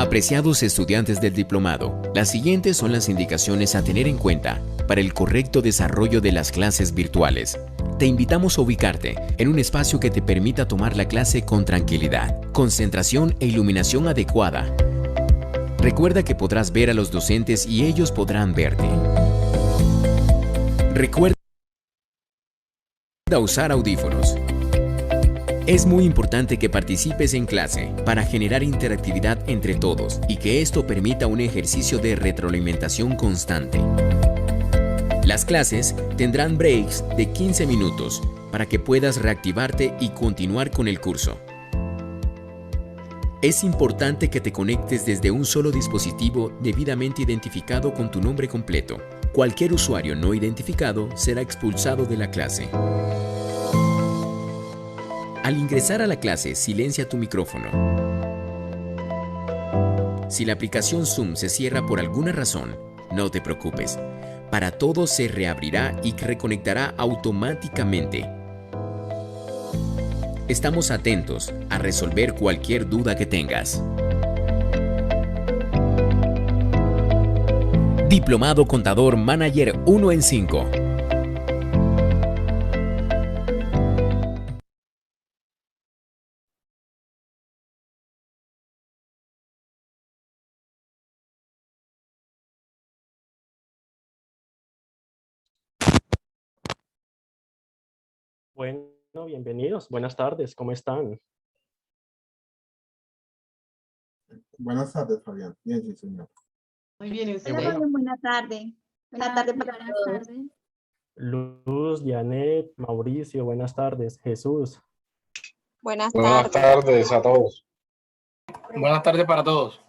Apreciados estudiantes del diplomado, las siguientes son las indicaciones a tener en cuenta para el correcto desarrollo de las clases virtuales. Te invitamos a ubicarte en un espacio que te permita tomar la clase con tranquilidad, concentración e iluminación adecuada. Recuerda que podrás ver a los docentes y ellos podrán verte. Recuerda usar audífonos. Es muy importante que participes en clase para generar interactividad entre todos y que esto permita un ejercicio de retroalimentación constante. Las clases tendrán breaks de 15 minutos para que puedas reactivarte y continuar con el curso. Es importante que te conectes desde un solo dispositivo debidamente identificado con tu nombre completo. Cualquier usuario no identificado será expulsado de la clase. Al ingresar a la clase, silencia tu micrófono. Si la aplicación Zoom se cierra por alguna razón, no te preocupes. Para todos se reabrirá y reconectará automáticamente. Estamos atentos a resolver cualquier duda que tengas. Diplomado Contador Manager 1 en 5. Bueno, bienvenidos. Buenas tardes. ¿Cómo están? Buenas tardes, Fabián. Bien, sí, señor. Muy bien, ¿y usted? Hola, Fabián, buena tarde. Buena tarde para Buenas todos. tardes. Luz, Janet, Mauricio, buenas tardes. Jesús. Buenas Buenas tardes. tardes a todos. Buenas tardes para todos.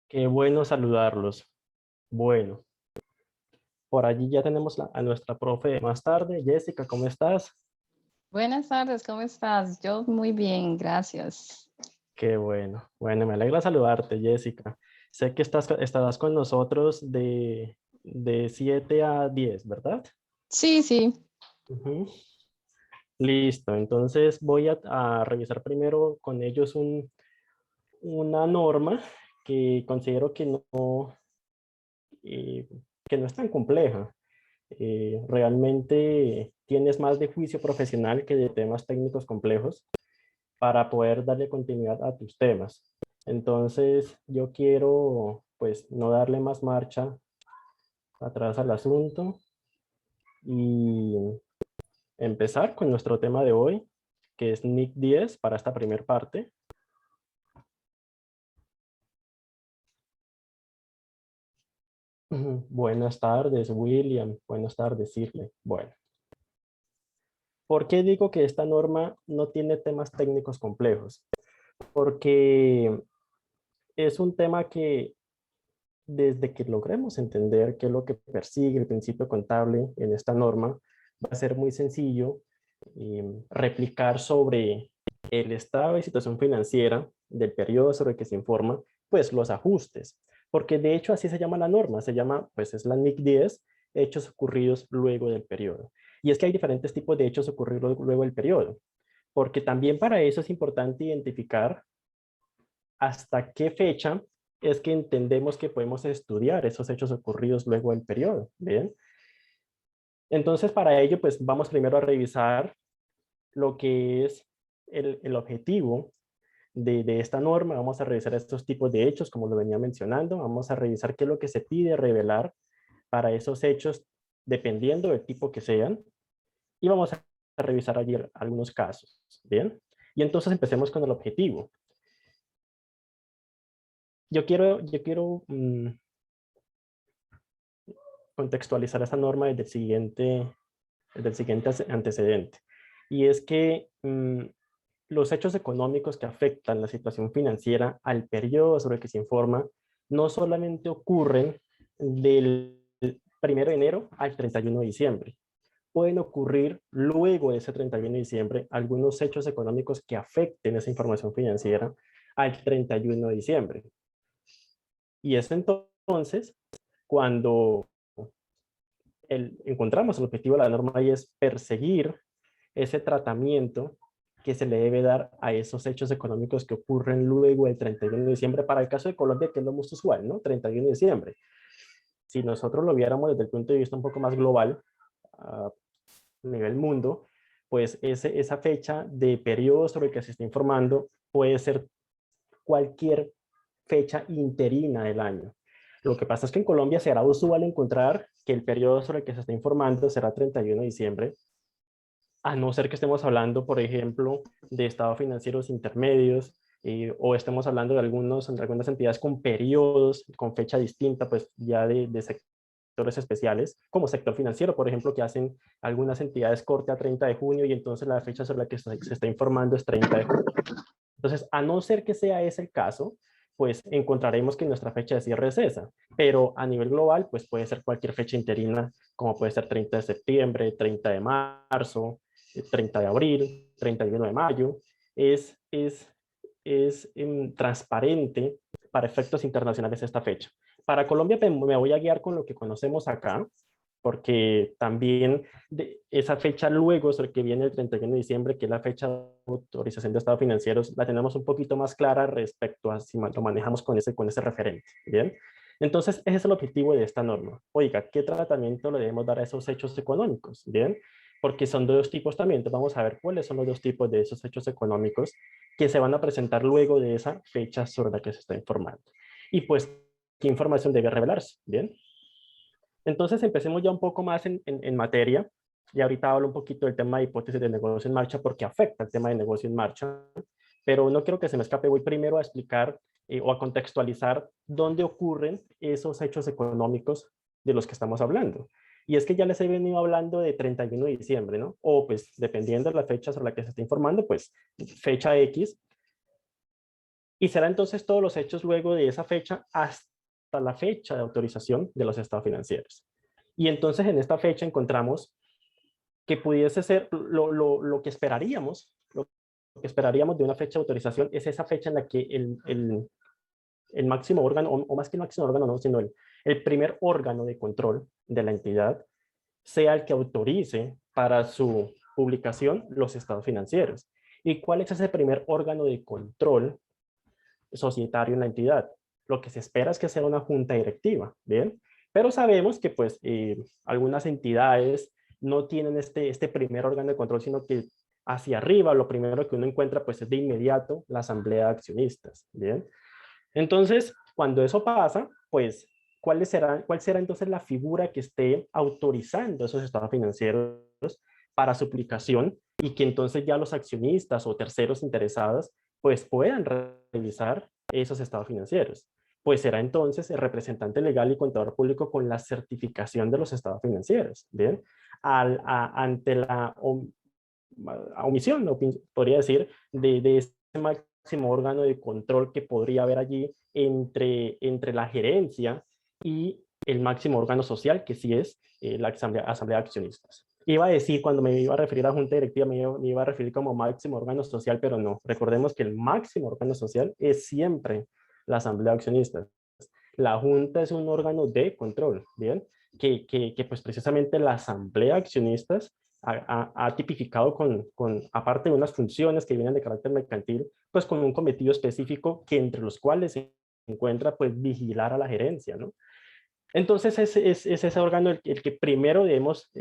Qué bueno saludarlos. Bueno, por allí ya tenemos a nuestra profe más tarde. Jessica, ¿cómo estás? Buenas tardes, ¿cómo estás? Yo muy bien, gracias. Qué bueno. Bueno, me alegra saludarte, Jessica. Sé que estarás con nosotros de 7 a 10, ¿verdad? Sí, sí. Ujú. Listo, entonces voy a revisar primero con ellos una norma que considero que no es tan compleja. Realmente tienes más de juicio profesional que de temas técnicos complejos para poder darle continuidad a tus temas. Entonces yo quiero pues no darle más marcha atrás al asunto y empezar con nuestro tema de hoy, que es NIC 10 para esta primera parte. Buenas tardes, William. Buenas tardes, Shirley. Bueno, ¿por qué digo que esta norma no tiene temas técnicos complejos? Porque es un tema que desde que logremos entender qué es lo que persigue el principio contable en esta norma, va a ser muy sencillo replicar sobre el estado de situación financiera del periodo sobre el que se informa, pues los ajustes. Porque de hecho así se llama la norma, se llama, pues es la NIC 10, hechos ocurridos luego del periodo. Y es que hay diferentes tipos de hechos ocurridos luego del periodo, porque también para eso es importante identificar hasta qué fecha es que entendemos que podemos estudiar esos hechos ocurridos luego del periodo. Bien. Entonces, para ello, pues vamos primero a revisar lo que es el objetivo de esta norma. Vamos a revisar estos tipos de hechos, como lo venía mencionando. Vamos a revisar qué es lo que se pide revelar para esos hechos, dependiendo del tipo que sean. Y vamos a revisar allí algunos casos. Bien. Y entonces empecemos con el objetivo. Yo quiero contextualizar esta norma desde el siguiente antecedente. Y es que los hechos económicos que afectan la situación financiera al periodo sobre el que se informa no solamente ocurren del 1 de enero al 31 de diciembre. Pueden ocurrir luego de ese 31 de diciembre algunos hechos económicos que afecten esa información financiera al 31 de diciembre. Y es entonces cuando encontramos el objetivo de la norma y es perseguir ese tratamiento que se le debe dar a esos hechos económicos que ocurren luego del 31 de diciembre, para el caso de Colombia, que es lo más usual, ¿no? 31 de diciembre. Si nosotros lo viéramos desde el punto de vista un poco más global, a nivel mundo, pues esa fecha de periodo sobre el que se está informando puede ser cualquier fecha interina del año. Lo que pasa es que en Colombia será usual encontrar que el periodo sobre el que se está informando será 31 de diciembre, a no ser que estemos hablando, por ejemplo, de estados financieros intermedios, o estemos hablando de algunas entidades con periodos, con fecha distinta, pues ya de sectores especiales, como sector financiero, por ejemplo, que hacen algunas entidades corte a 30 de junio y entonces la fecha sobre la que se está informando es 30 de junio. Entonces, a no ser que sea ese el caso, pues encontraremos que nuestra fecha de cierre es esa, pero a nivel global, pues puede ser cualquier fecha interina, como puede ser 30 de septiembre, 30 de marzo, 30 de abril, 31 de mayo. Es transparente para efectos internacionales esta fecha. Para Colombia me voy a guiar con lo que conocemos acá, porque también esa fecha luego, sobre que viene el 31 de diciembre, que es la fecha de autorización de estados financieros, la tenemos un poquito más clara respecto a si lo manejamos con ese referente, ¿bien? Entonces, ese es el objetivo de esta norma. Oiga, ¿qué tratamiento le debemos dar a esos hechos económicos? ¿Bien? Porque son dos tipos también. Entonces, vamos a ver cuáles son los dos tipos de esos hechos económicos que se van a presentar luego de esa fecha sobre la que se está informando. Y pues, ¿qué información debe revelarse? ¿Bien? Entonces empecemos ya un poco más en materia, y ahorita hablo un poquito del tema de hipótesis de negocio en marcha porque afecta el tema de negocio en marcha, pero no quiero que se me escape, voy primero a explicar o a contextualizar dónde ocurren esos hechos económicos de los que estamos hablando. Y es que ya les he venido hablando de 31 de diciembre, ¿no? O pues dependiendo de la fecha sobre la que se está informando, pues fecha X, y será entonces todos los hechos luego de esa fecha hasta la fecha de autorización de los estados financieros. Y entonces en esta fecha encontramos que pudiese ser lo que esperaríamos, lo que esperaríamos de una fecha de autorización es esa fecha en la que el máximo órgano, o más que el máximo órgano, no, sino el primer órgano de control de la entidad sea el que autorice para su publicación los estados financieros. ¿Y cuál es ese primer órgano de control societario en la entidad? Lo que se espera es que sea una junta directiva, ¿bien? Pero sabemos que pues algunas entidades no tienen este primer órgano de control, sino que hacia arriba lo primero que uno encuentra pues es de inmediato la asamblea de accionistas, ¿bien? Entonces, cuando eso pasa, pues, ¿cuál será entonces la figura que esté autorizando esos estados financieros para su publicación y que entonces ya los accionistas o terceros interesados pues puedan revisar esos estados financieros? Pues será entonces el representante legal y contador público con la certificación de los estados financieros, ¿bien? Ante la omisión, podría decir, de ese máximo órgano de control que podría haber allí entre la gerencia y el máximo órgano social, que sí es la asamblea de accionistas. Iba a decir, cuando me iba a referir a junta directiva, me iba a referir como máximo órgano social, pero no. Recordemos que el máximo órgano social es siempre la asamblea de accionistas. La junta es un órgano de control, ¿bien? Que pues precisamente la asamblea de accionistas ha tipificado aparte de unas funciones que vienen de carácter mercantil, pues con un cometido específico que entre los cuales se encuentra pues vigilar a la gerencia, ¿no? Entonces es ese órgano el que primero debemos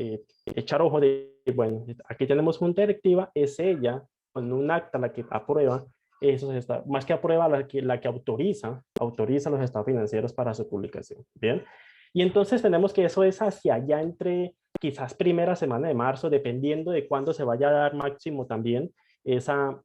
echar ojo de, bueno, aquí tenemos junta directiva, es ella con un acta la que aprueba, más que aprueba la que autoriza los estados financieros para su publicación, ¿bien? Y entonces tenemos que eso es hacia allá entre quizás primera semana de marzo, dependiendo de cuándo se vaya a dar máximo también esa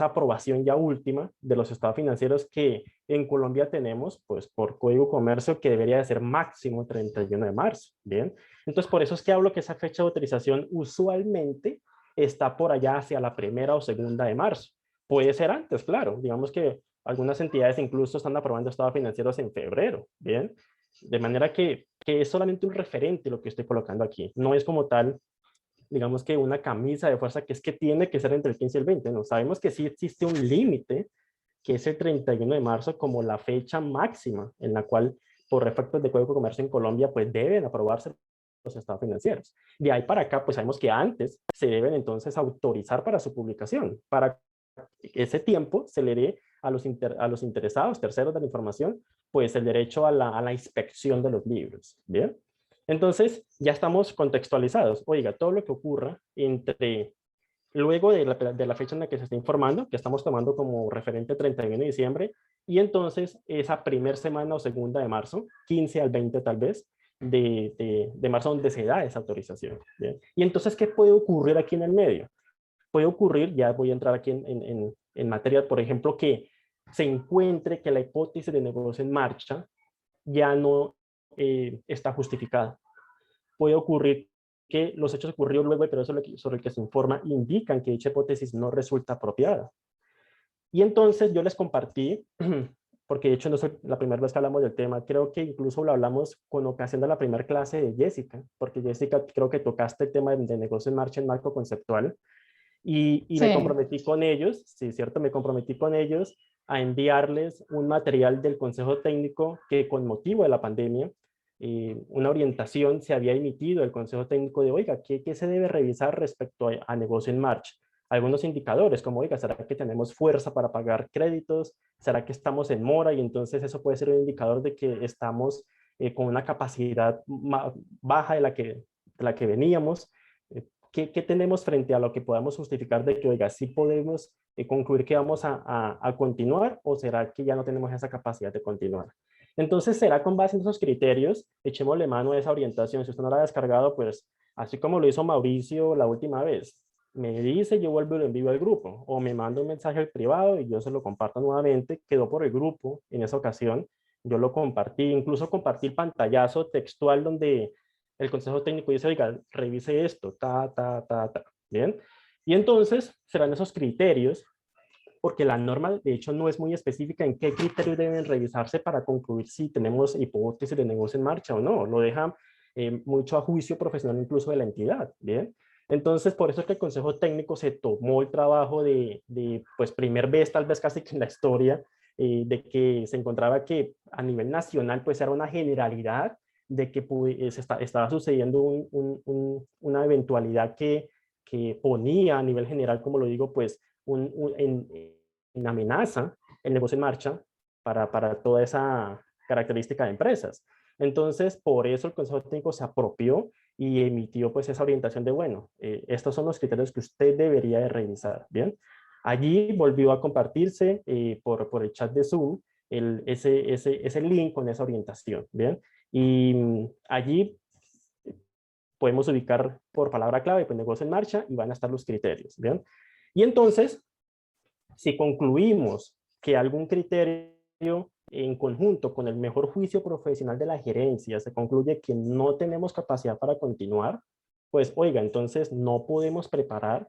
aprobación ya última de los estados financieros que en Colombia tenemos, pues por Código Comercio, que debería de ser máximo 31 de marzo, ¿bien? Entonces, por eso es que hablo que esa fecha de autorización usualmente está por allá hacia la primera o segunda de marzo. Puede ser antes, claro. Digamos que algunas entidades incluso están aprobando estados financieros en febrero, ¿bien? De manera que es solamente un referente lo que estoy colocando aquí. No es como tal, digamos que una camisa de fuerza que es que tiene que ser entre el 15 y el 20. No, sabemos que sí existe un límite, que es el 31 de marzo como la fecha máxima en la cual, por efectos de Código de Comercio en Colombia, pues deben aprobarse los estados financieros. De ahí para acá, pues sabemos que antes se deben entonces autorizar para su publicación. Para ese tiempo se le dé a los interesados, terceros de la información, pues el derecho a la inspección de los libros. ¿Bien? Entonces, ya estamos contextualizados. Oiga, todo lo que ocurra luego de la fecha en la que se está informando, que estamos tomando como referente 31 de diciembre, y entonces esa primera semana o segunda de marzo, 15 al 20 tal vez, de marzo, donde se da esa autorización. ¿Bien? Y entonces, ¿qué puede ocurrir aquí en el medio? Puede ocurrir, ya voy a entrar aquí en materia, por ejemplo, que se encuentre que la hipótesis de negocio en marcha ya no está justificada. Puede ocurrir que los hechos ocurrieron luego, pero eso sobre el que se informa indican que dicha hipótesis no resulta apropiada. Y entonces yo les compartí, porque de hecho no es la primera vez que hablamos del tema, creo que incluso lo hablamos con ocasión de la primera clase de Jessica, porque Jessica creo que tocaste el tema de negocio en marcha en marco conceptual, y me Sí, comprometí con ellos, sí, cierto, me comprometí con ellos a enviarles un material del Consejo Técnico que con motivo de la pandemia, una orientación se había emitido del Consejo Técnico de, oiga, ¿qué se debe revisar respecto a negocio en marcha? Algunos indicadores como, oiga, ¿será que tenemos fuerza para pagar créditos? ¿Será que estamos en mora? Y entonces eso puede ser un indicador de que estamos con una capacidad baja de la que veníamos. ¿Qué tenemos frente a lo que podamos justificar de que, oiga, sí podemos concluir que vamos a continuar, o será que ya no tenemos esa capacidad de continuar? Entonces será con base en esos criterios, echémosle mano a esa orientación. Si usted no la ha descargado, pues así como lo hizo Mauricio la última vez, me dice, yo vuelvo y lo envío al grupo, o me manda un mensaje al privado y yo se lo comparto nuevamente. Quedó por el grupo en esa ocasión, yo lo compartí, incluso compartí el pantallazo textual donde el consejo técnico dice, oiga, revise esto, ¿bien? Y entonces serán esos criterios, porque la norma de hecho no es muy específica en qué criterios deben revisarse para concluir si tenemos hipótesis de negocio en marcha o no. Lo deja mucho a juicio profesional incluso de la entidad, ¿bien? Entonces, por eso es que el Consejo Técnico se tomó el trabajo pues, primer vez, tal vez casi que en la historia, de que se encontraba que a nivel nacional, pues era una generalidad de que estaba sucediendo una eventualidad que ponía a nivel general, como lo digo, pues en amenaza el negocio en marcha para toda esa característica de empresas. Entonces, por eso el Consejo Técnico se apropió y emitió pues esa orientación de, bueno, estos son los criterios que usted debería de revisar, ¿bien? Allí volvió a compartirse por el chat de Zoom ese link con esa orientación, ¿bien? Y allí podemos ubicar por palabra clave, pues negocio en marcha, y van a estar los criterios, ¿bien? Y entonces, si concluimos que algún criterio en conjunto con el mejor juicio profesional de la gerencia se concluye que no tenemos capacidad para continuar, pues oiga, entonces no podemos preparar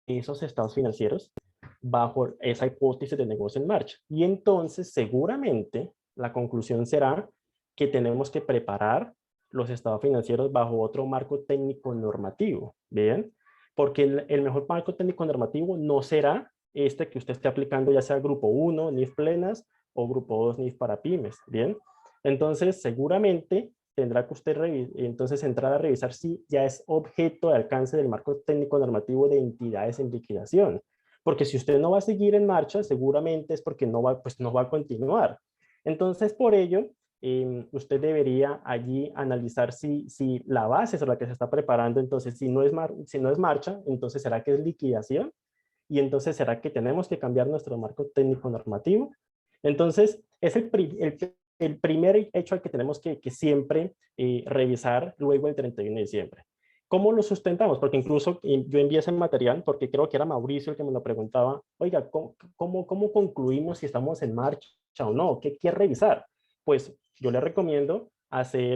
esos estados financieros bajo esa hipótesis de negocio en marcha. Y entonces seguramente la conclusión será que tenemos que preparar los estados financieros bajo otro marco técnico normativo, ¿bien? Porque el mejor marco técnico normativo no será este que usted esté aplicando, ya sea grupo 1, NIF plenas, o grupo 2, NIF para pymes, ¿bien? Entonces, seguramente tendrá que usted entonces entrar a revisar si ya es objeto de alcance del marco técnico normativo de entidades en liquidación. Porque si usted no va a seguir en marcha, seguramente es porque no va a continuar. Entonces, por ello, usted debería allí analizar si la base sobre la que se está preparando, entonces, si no es marcha, entonces, ¿será que es liquidación? Y entonces, ¿será que tenemos que cambiar nuestro marco técnico normativo? Entonces, es el primer hecho al que tenemos que siempre revisar luego el 31 de diciembre. ¿Cómo lo sustentamos? Porque incluso yo envié ese material porque creo que era Mauricio el que me lo preguntaba. Oiga, ¿cómo concluimos si estamos en marcha o no? ¿Qué revisar? Pues yo le recomiendo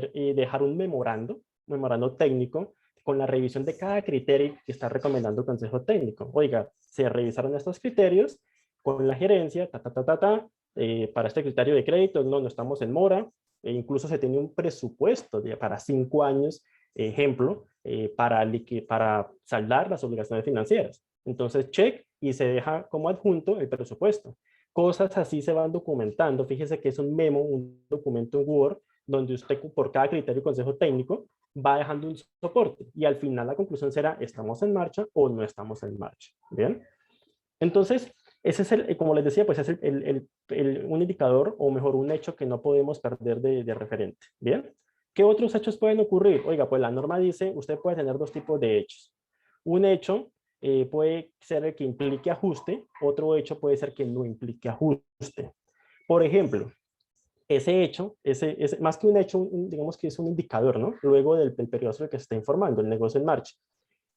dejar un memorando técnico con la revisión de cada criterio que está recomendando el Consejo Técnico. Oiga, se revisaron estos criterios con la gerencia, para este criterio de crédito, no estamos en mora, e incluso se tiene un presupuesto para 5 años, ejemplo, para saldar las obligaciones financieras. Entonces, check y se deja como adjunto el presupuesto. Cosas así se van documentando. Fíjese que es un memo, un documento en Word, donde usted por cada criterio y consejo técnico va dejando un soporte y al final la conclusión será estamos en marcha o no estamos en marcha. Bien, entonces ese es como les decía, pues es un indicador o mejor un hecho que no podemos perder de referente. Bien, ¿qué otros hechos pueden ocurrir? Oiga, pues la norma dice usted puede tener dos tipos de hechos. Un hecho puede ser el que implique ajuste, otro hecho puede ser que no implique ajuste. Por ejemplo, ese hecho, más que un hecho, digamos que es un indicador, ¿no? Luego del periodo sobre el que se está informando, el negocio en marcha.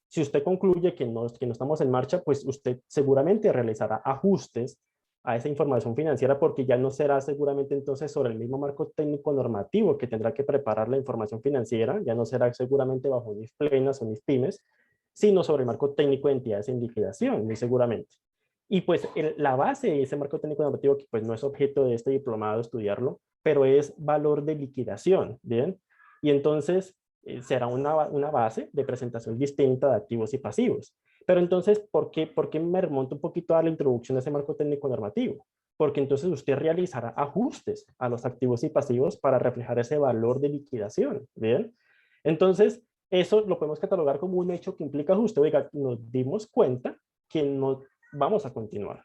Si usted concluye que no estamos en marcha, pues usted seguramente realizará ajustes a esa información financiera porque ya no será seguramente entonces sobre el mismo marco técnico normativo que tendrá que preparar la información financiera, ya no será seguramente bajo NIF plenas o NIF pymes, sino sobre el marco técnico de entidades en liquidación, muy seguramente. Y pues la base de ese marco técnico normativo, que pues no es objeto de este diplomado estudiarlo, pero es valor de liquidación, ¿bien? Y entonces será una base de presentación distinta de activos y pasivos. Pero entonces, ¿por qué me remonto un poquito a la introducción de ese marco técnico normativo? Porque entonces usted realizará ajustes a los activos y pasivos para reflejar ese valor de liquidación, ¿bien? Entonces, eso lo podemos catalogar como un hecho que implica ajuste. Oiga, nos dimos cuenta que no vamos a continuar.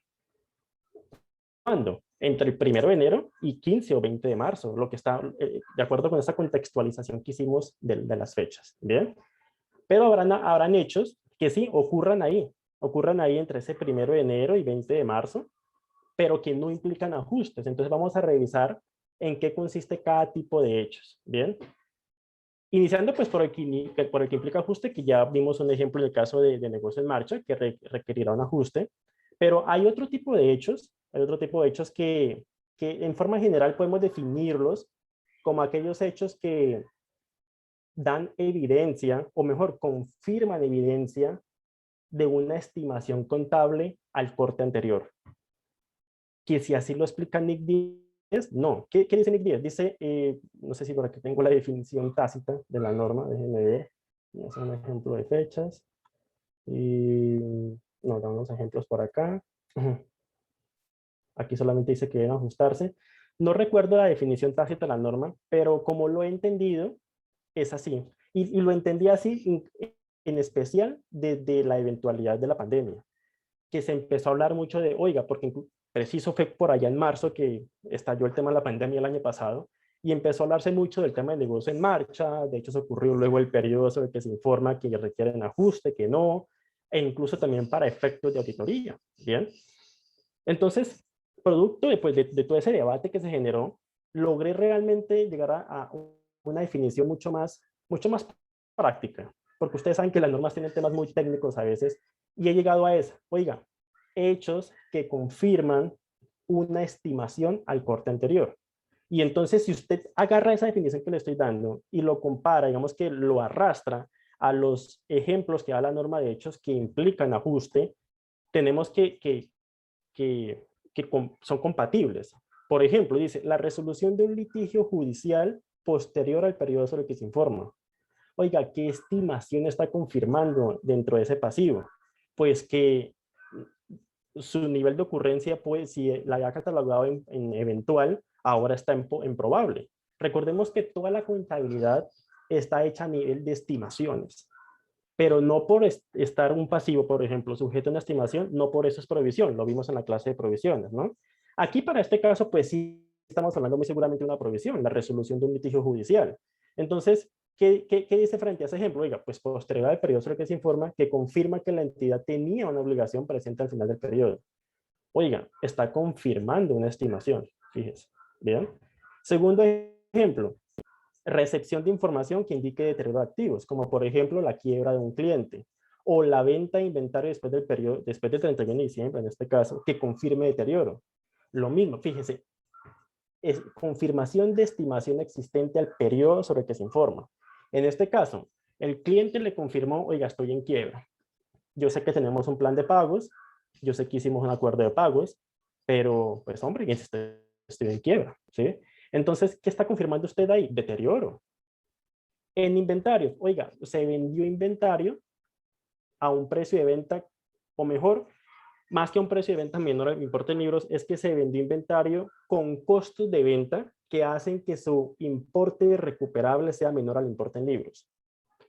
¿Cuándo? Entre el 1 de enero y 15 o 20 de marzo, lo que está de acuerdo con esa contextualización que hicimos de las fechas. ¿Bien? Pero habrán hechos que sí ocurran ahí entre ese 1 de enero y 20 de marzo, pero que no implican ajustes. Entonces vamos a revisar en qué consiste cada tipo de hechos. ¿Bien? Iniciando pues por el que implica ajuste, que ya vimos un ejemplo en el caso de negocio en marcha, que requerirá un ajuste, pero hay otro tipo de hechos, que en forma general podemos definirlos como aquellos hechos que dan evidencia, o mejor, confirman evidencia de una estimación contable al corte anterior. Que si así lo explica Nick Díez, no. ¿Qué dice Nick Díez? Dice, no sé si por aquí tengo la definición tácita de la norma, déjenme ver. Voy a hacer un ejemplo de fechas. Y nos dan unos ejemplos por acá. Aquí solamente dice que deben ajustarse. No recuerdo la definición tácita de la norma, pero como lo he entendido, es así. Y lo entendí así en especial desde la eventualidad de la pandemia, que se empezó a hablar mucho de, oiga, porque preciso fue por allá en marzo que estalló el tema de la pandemia el año pasado, y empezó a hablarse mucho del tema del negocio en marcha. De hecho se ocurrió luego el periodo sobre el que se informa que requieren ajuste, que no, e incluso también para efectos de auditoría. Bien, entonces, producto de todo ese debate que se generó, logré realmente llegar a una definición mucho más práctica, porque ustedes saben que las normas tienen temas muy técnicos a veces, y he llegado a esa, oiga, hechos que confirman una estimación al corte anterior. Y entonces, si usted agarra esa definición que le estoy dando y lo compara, digamos que lo arrastra a los ejemplos que da la norma de hechos que implican ajuste, tenemos que son compatibles. Por ejemplo, dice, la resolución de un litigio judicial posterior al periodo sobre el que se informa. Oiga, ¿qué estimación está confirmando dentro de ese pasivo? Pues que su nivel de ocurrencia, pues si la había catalogado en eventual, ahora está en probable. Recordemos que toda la contabilidad está hecha a nivel de estimaciones, pero no por estar un pasivo, por ejemplo, sujeto a una estimación, no por eso es provisión, lo vimos en la clase de provisiones, ¿no? Aquí para este caso, pues sí estamos hablando muy seguramente de una provisión, la resolución de un litigio judicial. Entonces, ¿qué dice frente a ese ejemplo? Oiga, pues posterior al periodo sobre el que se informa, que confirma que la entidad tenía una obligación presente al final del periodo. Oiga, está confirmando una estimación, fíjese, ¿bien? Segundo ejemplo, recepción de información que indique deterioro de activos, como por ejemplo la quiebra de un cliente o la venta de inventario después del periodo, después del 31 de diciembre, en este caso, que confirme deterioro. Lo mismo, fíjese, es confirmación de estimación existente al periodo sobre el que se informa. En este caso, el cliente le confirmó, oiga, estoy en quiebra. Yo sé que tenemos un plan de pagos, yo sé que hicimos un acuerdo de pagos, pero pues hombre, estoy en quiebra, ¿sí? Entonces, ¿qué está confirmando usted ahí? Deterioro. En inventario, oiga, se vendió inventario a un precio de venta, o mejor, más que a un precio de venta menor al importe en libros, es que se vendió inventario con costos de venta que hacen que su importe recuperable sea menor al importe en libros.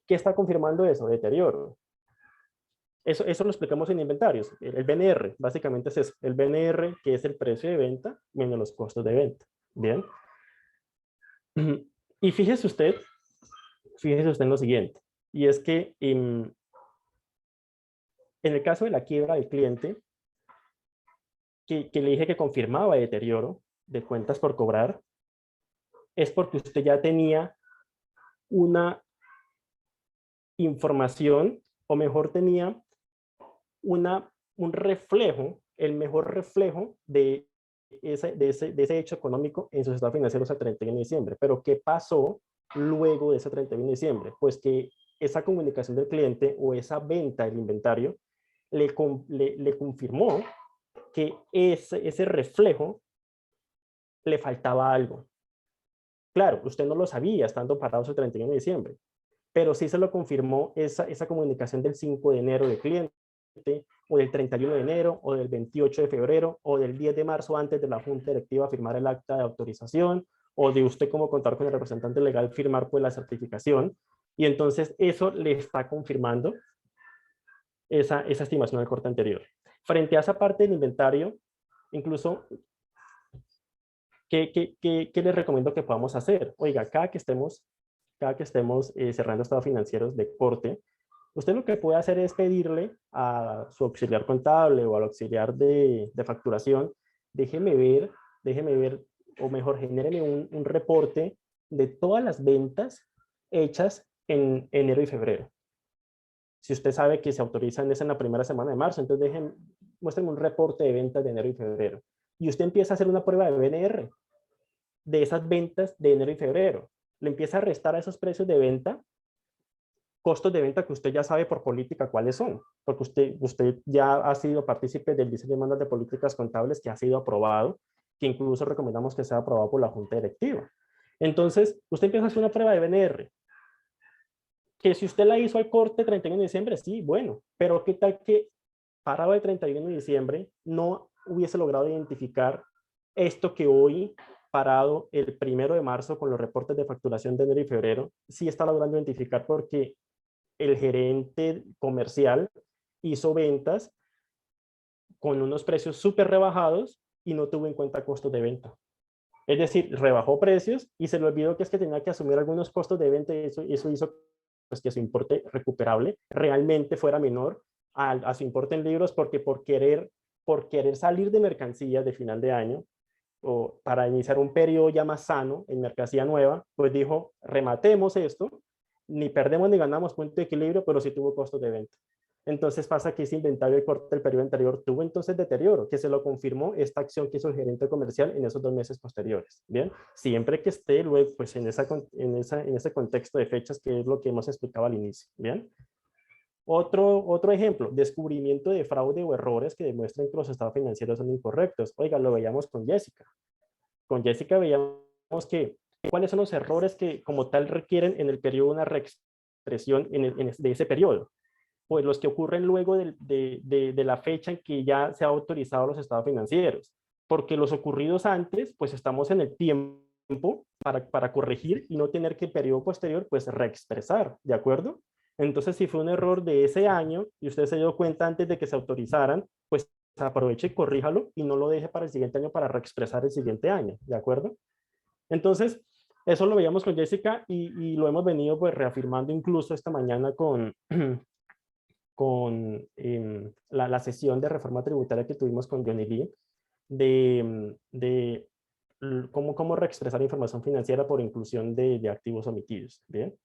¿Qué está confirmando eso? Deterioro. Eso lo explicamos en inventarios. El BNR, básicamente es eso. El BNR, que es el precio de venta menos los costos de venta. Bien. Y fíjese usted en lo siguiente. Y es que en el caso de la quiebra del cliente, que le dije que confirmaba deterioro de cuentas por cobrar, es porque usted ya tenía una información, o mejor tenía un reflejo, el mejor reflejo de ese hecho económico en sus estados financieros al 31 de diciembre. Pero ¿qué pasó luego de ese 31 de diciembre? Pues que esa comunicación del cliente o esa venta del inventario le confirmó que ese reflejo le faltaba algo. Claro, usted no lo sabía estando parado el 31 de diciembre, pero sí se lo confirmó esa comunicación del 5 de enero del cliente, o del 31 de enero, o del 28 de febrero, o del 10 de marzo antes de la junta directiva firmar el acta de autorización, o de usted como contar con el representante legal firmar pues la certificación, y entonces eso le está confirmando esa estimación del corte anterior. Frente a esa parte del inventario, incluso, ¿qué les recomiendo que podamos hacer? Oiga, cada que estemos cerrando estados financieros de corte, usted lo que puede hacer es pedirle a su auxiliar contable o al auxiliar de facturación, déjeme ver, o mejor, genéreme un reporte de todas las ventas hechas en enero y febrero. Si usted sabe que se autorizan en la primera semana de marzo, entonces muéstrenme un reporte de ventas de enero y febrero. Y usted empieza a hacer una prueba de BNR de esas ventas de enero y febrero. Le empieza a restar a esos precios de venta costos de venta que usted ya sabe por política cuáles son, porque usted ya ha sido partícipe del diseño de manual de políticas contables que ha sido aprobado, que incluso recomendamos que sea aprobado por la junta directiva. Entonces, usted empieza a hacer una prueba de BNR, que si usted la hizo al corte 31 de diciembre, sí, bueno, pero ¿qué tal que parado el 31 de diciembre no hubiese logrado identificar esto que hoy, parado el 1 de marzo con los reportes de facturación de enero y febrero, sí está logrando identificar porque el gerente comercial hizo ventas con unos precios súper rebajados y no tuvo en cuenta costos de venta? Es decir, rebajó precios y se le olvidó que es que tenía que asumir algunos costos de venta, y eso hizo pues, que su importe recuperable realmente fuera menor a su importe en libros, porque por querer salir de mercancías de final de año o para iniciar un periodo ya más sano en mercancía nueva, pues dijo, rematemos esto, ni perdemos ni ganamos punto de equilibrio, pero sí tuvo costos de venta. Entonces pasa que ese inventario de corte del periodo anterior tuvo entonces deterioro, que se lo confirmó esta acción que hizo el gerente comercial en esos 2 meses posteriores. Bien, siempre que esté luego pues en ese contexto de fechas, que es lo que hemos explicado al inicio. Bien. Otro ejemplo, descubrimiento de fraude o errores que demuestren que los estados financieros son incorrectos. Oiga, lo veíamos con Jessica. Con Jessica veíamos que cuáles son los errores que como tal requieren en el periodo una reexpresión de ese periodo. Pues los que ocurren luego de la fecha en que ya se ha autorizado los estados financieros. Porque los ocurridos antes, pues estamos en el tiempo para corregir y no tener que el periodo posterior, pues reexpresar, ¿de acuerdo? Entonces, si fue un error de ese año y usted se dio cuenta antes de que se autorizaran, pues aproveche y corríjalo y no lo deje para el siguiente año para reexpresar el siguiente año, ¿de acuerdo? Entonces, eso lo veíamos con Jessica y lo hemos venido pues reafirmando incluso esta mañana con la sesión de reforma tributaria que tuvimos con Johnny Lee, de cómo reexpresar información financiera por inclusión de activos omitidos. Bien.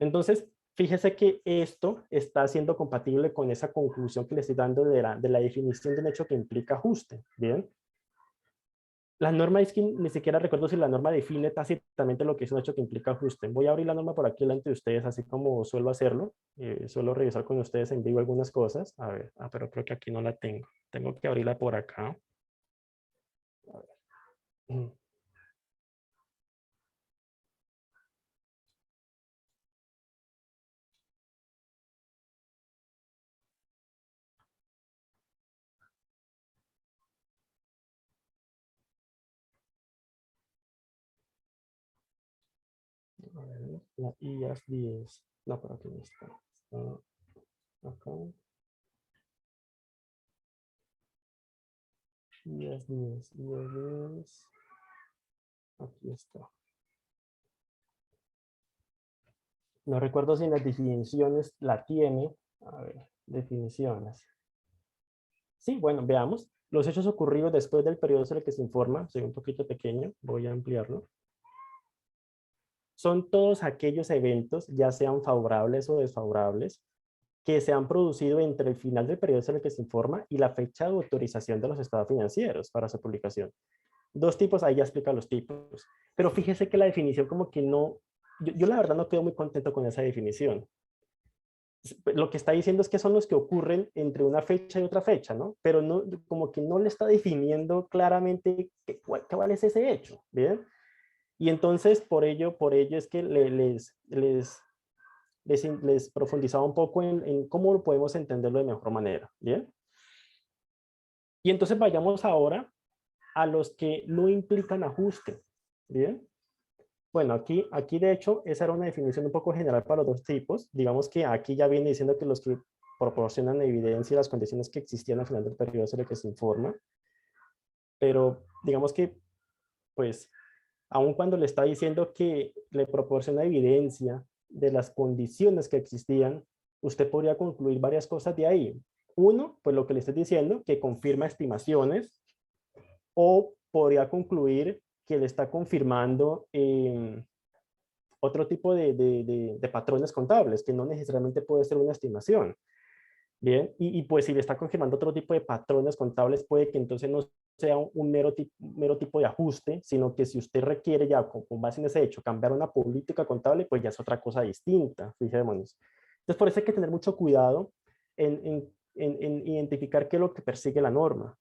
Entonces, fíjese que esto está siendo compatible con esa conclusión que le estoy dando de la definición de un hecho que implica ajuste. Bien. La norma es que ni siquiera recuerdo si la norma define tácitamente lo que es un hecho que implica ajuste. Voy a abrir la norma por aquí delante de ustedes, así como suelo hacerlo. Suelo revisar con ustedes en vivo algunas cosas. A ver, pero creo que aquí no la tengo. Tengo que abrirla por acá. A ver. ver, la IAS 10. No, pero aquí no está. Está acá. IAS 10, IAS 10. Aquí está. No recuerdo si en las definiciones la tiene. A ver, definiciones. Sí, bueno, veamos. Los hechos ocurridos después del periodo sobre el que se informa, soy un poquito pequeño, voy a ampliarlo. Son todos aquellos eventos, ya sean favorables o desfavorables, que se han producido entre el final del periodo sobre el que se informa y la fecha de autorización de los estados financieros para su publicación. Dos tipos, ahí ya explica los tipos. Pero fíjese que la definición como que no, yo la verdad no quedo muy contento con esa definición. Lo que está diciendo es que son los que ocurren entre una fecha y otra fecha, ¿no? Pero no, como que no le está definiendo claramente cuál es ese hecho, ¿bien? Y entonces por ello es que les profundizaba un poco en cómo podemos entenderlo de mejor manera, ¿bien? Y entonces vayamos ahora a los que no implican ajuste, ¿bien? Bueno, aquí de hecho, esa era una definición un poco general para los dos tipos. Digamos que aquí ya viene diciendo que los que proporcionan evidencia y las condiciones que existían al final del periodo sobre el que se informa. Pero digamos que, pues, aun cuando le está diciendo que le proporciona evidencia de las condiciones que existían, usted podría concluir varias cosas de ahí. Uno, pues lo que le estoy diciendo, que confirma estimaciones, o podría concluir que le está confirmando otro tipo de patrones contables, que no necesariamente puede ser una estimación. Bien, y pues si le está confirmando otro tipo de patrones contables, puede que entonces no sea un mero tipo de ajuste, sino que si usted requiere ya con base en ese hecho cambiar una política contable, pues ya es otra cosa distinta, fijémonos. Entonces por eso hay que tener mucho cuidado en identificar qué es lo que persigue la norma.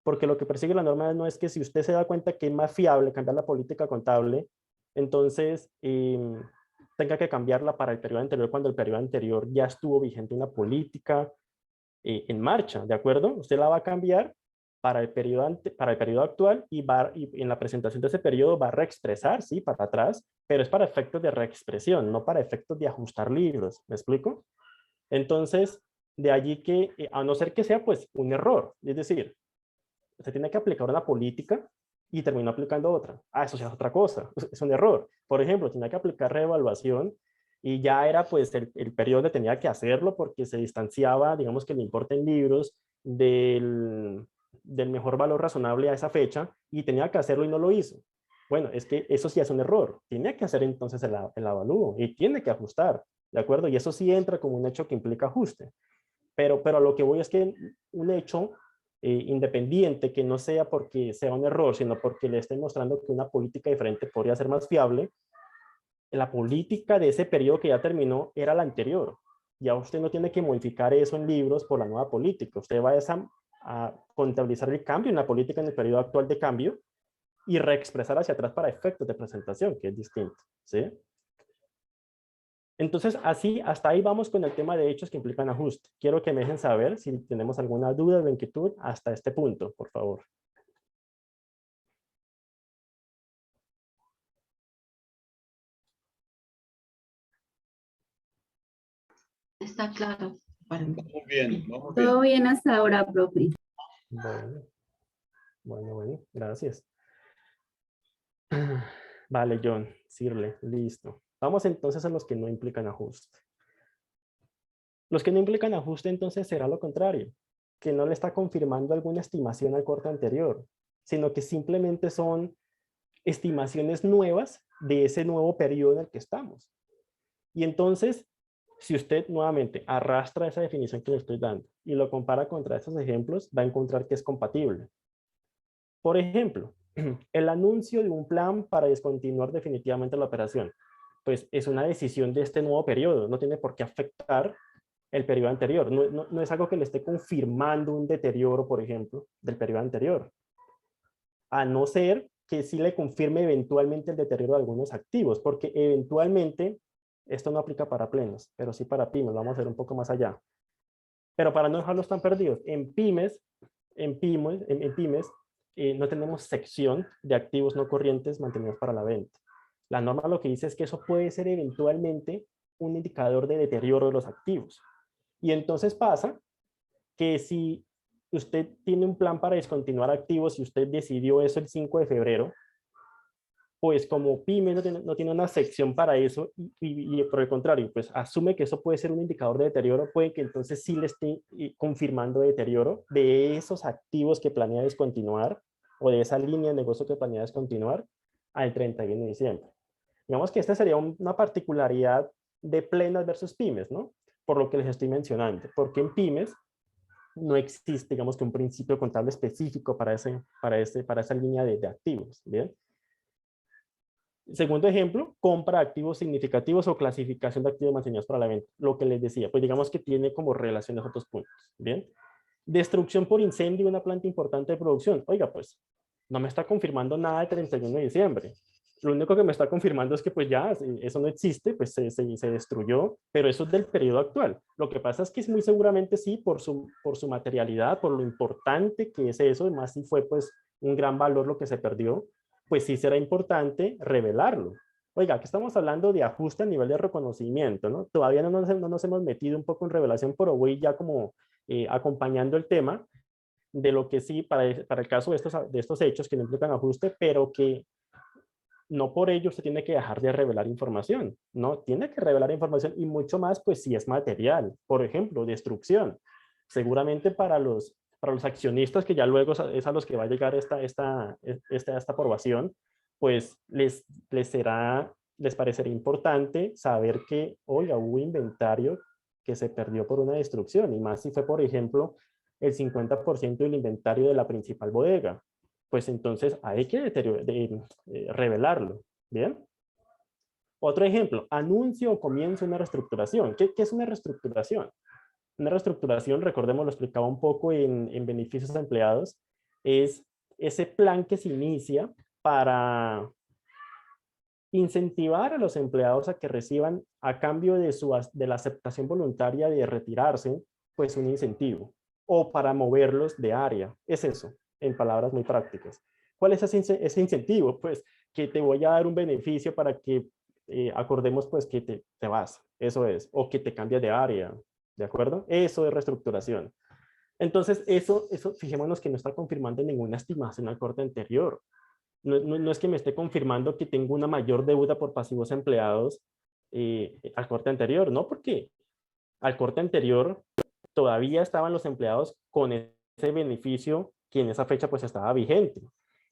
Porque lo que persigue la norma no es que si usted se da cuenta que es más fiable cambiar la política contable, entonces tenga que cambiarla para el periodo anterior cuando el periodo anterior ya estuvo vigente una política en marcha, ¿de acuerdo? Usted la va a cambiar para el periodo actual y en la presentación de ese periodo va a reexpresar, sí, para atrás, pero es para efectos de reexpresión, no para efectos de ajustar libros, ¿me explico? Entonces, de allí que, a no ser que sea pues un error, es decir, se tiene que aplicar una política y terminó aplicando otra. Ah, eso ya es otra cosa, es un error. Por ejemplo, tenía que aplicar reevaluación y ya era pues el periodo tenía que hacerlo porque se distanciaba, digamos que el importe en libros del mejor valor razonable a esa fecha y tenía que hacerlo y no lo hizo. Bueno, es que eso sí es un error. Tiene que hacer entonces el avalúo y tiene que ajustar, ¿de acuerdo? Y eso sí entra como un hecho que implica ajuste. Pero a lo que voy es que un hecho independiente que no sea porque sea un error, sino porque le esté mostrando que una política diferente podría ser más fiable, la política de ese periodo que ya terminó era la anterior. Ya usted no tiene que modificar eso en libros por la nueva política. Usted va a contabilizar el cambio en la política en el periodo actual de cambio y reexpresar hacia atrás para efectos de presentación, que es distinto, ¿sí? Entonces, así, hasta ahí vamos con el tema de hechos que implican ajuste. Quiero que me dejen saber si tenemos alguna duda o inquietud hasta este punto, por favor. Está claro. Vamos bien, vamos Todo bien. bien hasta ahora, profe. Bueno, gracias. Vale, John, Sirle, listo. Vamos entonces a los que no implican ajuste. Los que no implican ajuste entonces será lo contrario, que no le está confirmando alguna estimación al corte anterior, sino que simplemente son estimaciones nuevas de ese nuevo periodo en el que estamos. Y entonces, si usted nuevamente arrastra esa definición que le estoy dando y lo compara contra esos ejemplos, va a encontrar que es compatible. Por ejemplo, el anuncio de un plan para descontinuar definitivamente la operación, pues es una decisión de este nuevo periodo, no tiene por qué afectar el periodo anterior, no es algo que le esté confirmando un deterioro, por ejemplo, del periodo anterior, a no ser que sí le confirme eventualmente el deterioro de algunos activos, porque eventualmente, esto no aplica para plenos, pero sí para pymes, lo vamos a ver un poco más allá. Pero para no dejarlos tan perdidos, en pymes no tenemos sección de activos no corrientes mantenidos para la venta. La norma lo que dice es que eso puede ser eventualmente un indicador de deterioro de los activos. Y entonces pasa que si usted tiene un plan para descontinuar activos y usted decidió eso el 5 de febrero, pues como PYME no tiene una sección para eso y por el contrario, pues asume que eso puede ser un indicador de deterioro, puede que entonces sí le esté confirmando deterioro de esos activos que planea descontinuar o de esa línea de negocio que planea descontinuar al 31 de diciembre. Digamos que esta sería una particularidad de plenas versus pymes, ¿no? Por lo que les estoy mencionando, porque en pymes no existe, digamos que un principio contable específico para esa línea de activos, ¿bien? Segundo ejemplo, compra de activos significativos o clasificación de activos mantenidos para la venta. Lo que les decía, pues digamos que tiene como relaciones otros puntos, ¿bien? Destrucción por incendio de una planta importante de producción. Oiga, pues, no me está confirmando nada de 31 de diciembre. Lo único que me está confirmando es que pues ya eso no existe, pues se destruyó, pero eso es del periodo actual. Lo que pasa es que es muy seguramente sí, por su materialidad, por lo importante que es eso, además si fue pues un gran valor lo que se perdió, pues sí será importante revelarlo. Oiga, aquí estamos hablando de ajuste a nivel de reconocimiento, ¿no? Todavía no nos hemos metido un poco en revelación, pero voy ya como acompañando el tema de lo que sí, para el caso de estos hechos que no implican ajuste, pero que no por ello se tiene que dejar de revelar información, ¿no? Tiene que revelar información y mucho más, pues si es material. Por ejemplo, destrucción. Seguramente para los accionistas, que ya luego es a los que va a llegar esta aprobación, pues les parecerá importante saber que, oiga, hubo inventario que se perdió por una destrucción, y más si fue, por ejemplo, el 50% del inventario de la principal bodega. Pues entonces hay que revelarlo, ¿bien? Otro ejemplo, anuncio o comienzo de una reestructuración. ¿Qué es una reestructuración? Una reestructuración, recordemos, lo explicaba un poco en beneficios a empleados, es ese plan que se inicia para incentivar a los empleados a que reciban, a cambio de la aceptación voluntaria de retirarse, pues un incentivo, o para moverlos de área. Es eso, en palabras muy prácticas. ¿Cuál es ese incentivo? Pues que te voy a dar un beneficio para que acordemos pues que te vas, eso es, o que te cambias de área, ¿de acuerdo? Eso es reestructuración. Entonces, eso fijémonos que no está confirmando ninguna estimación al corte anterior. No es que me esté confirmando que tengo una mayor deuda por pasivos empleados al corte anterior, no, porque al corte anterior todavía estaban los empleados con ese beneficio que en esa fecha pues estaba vigente.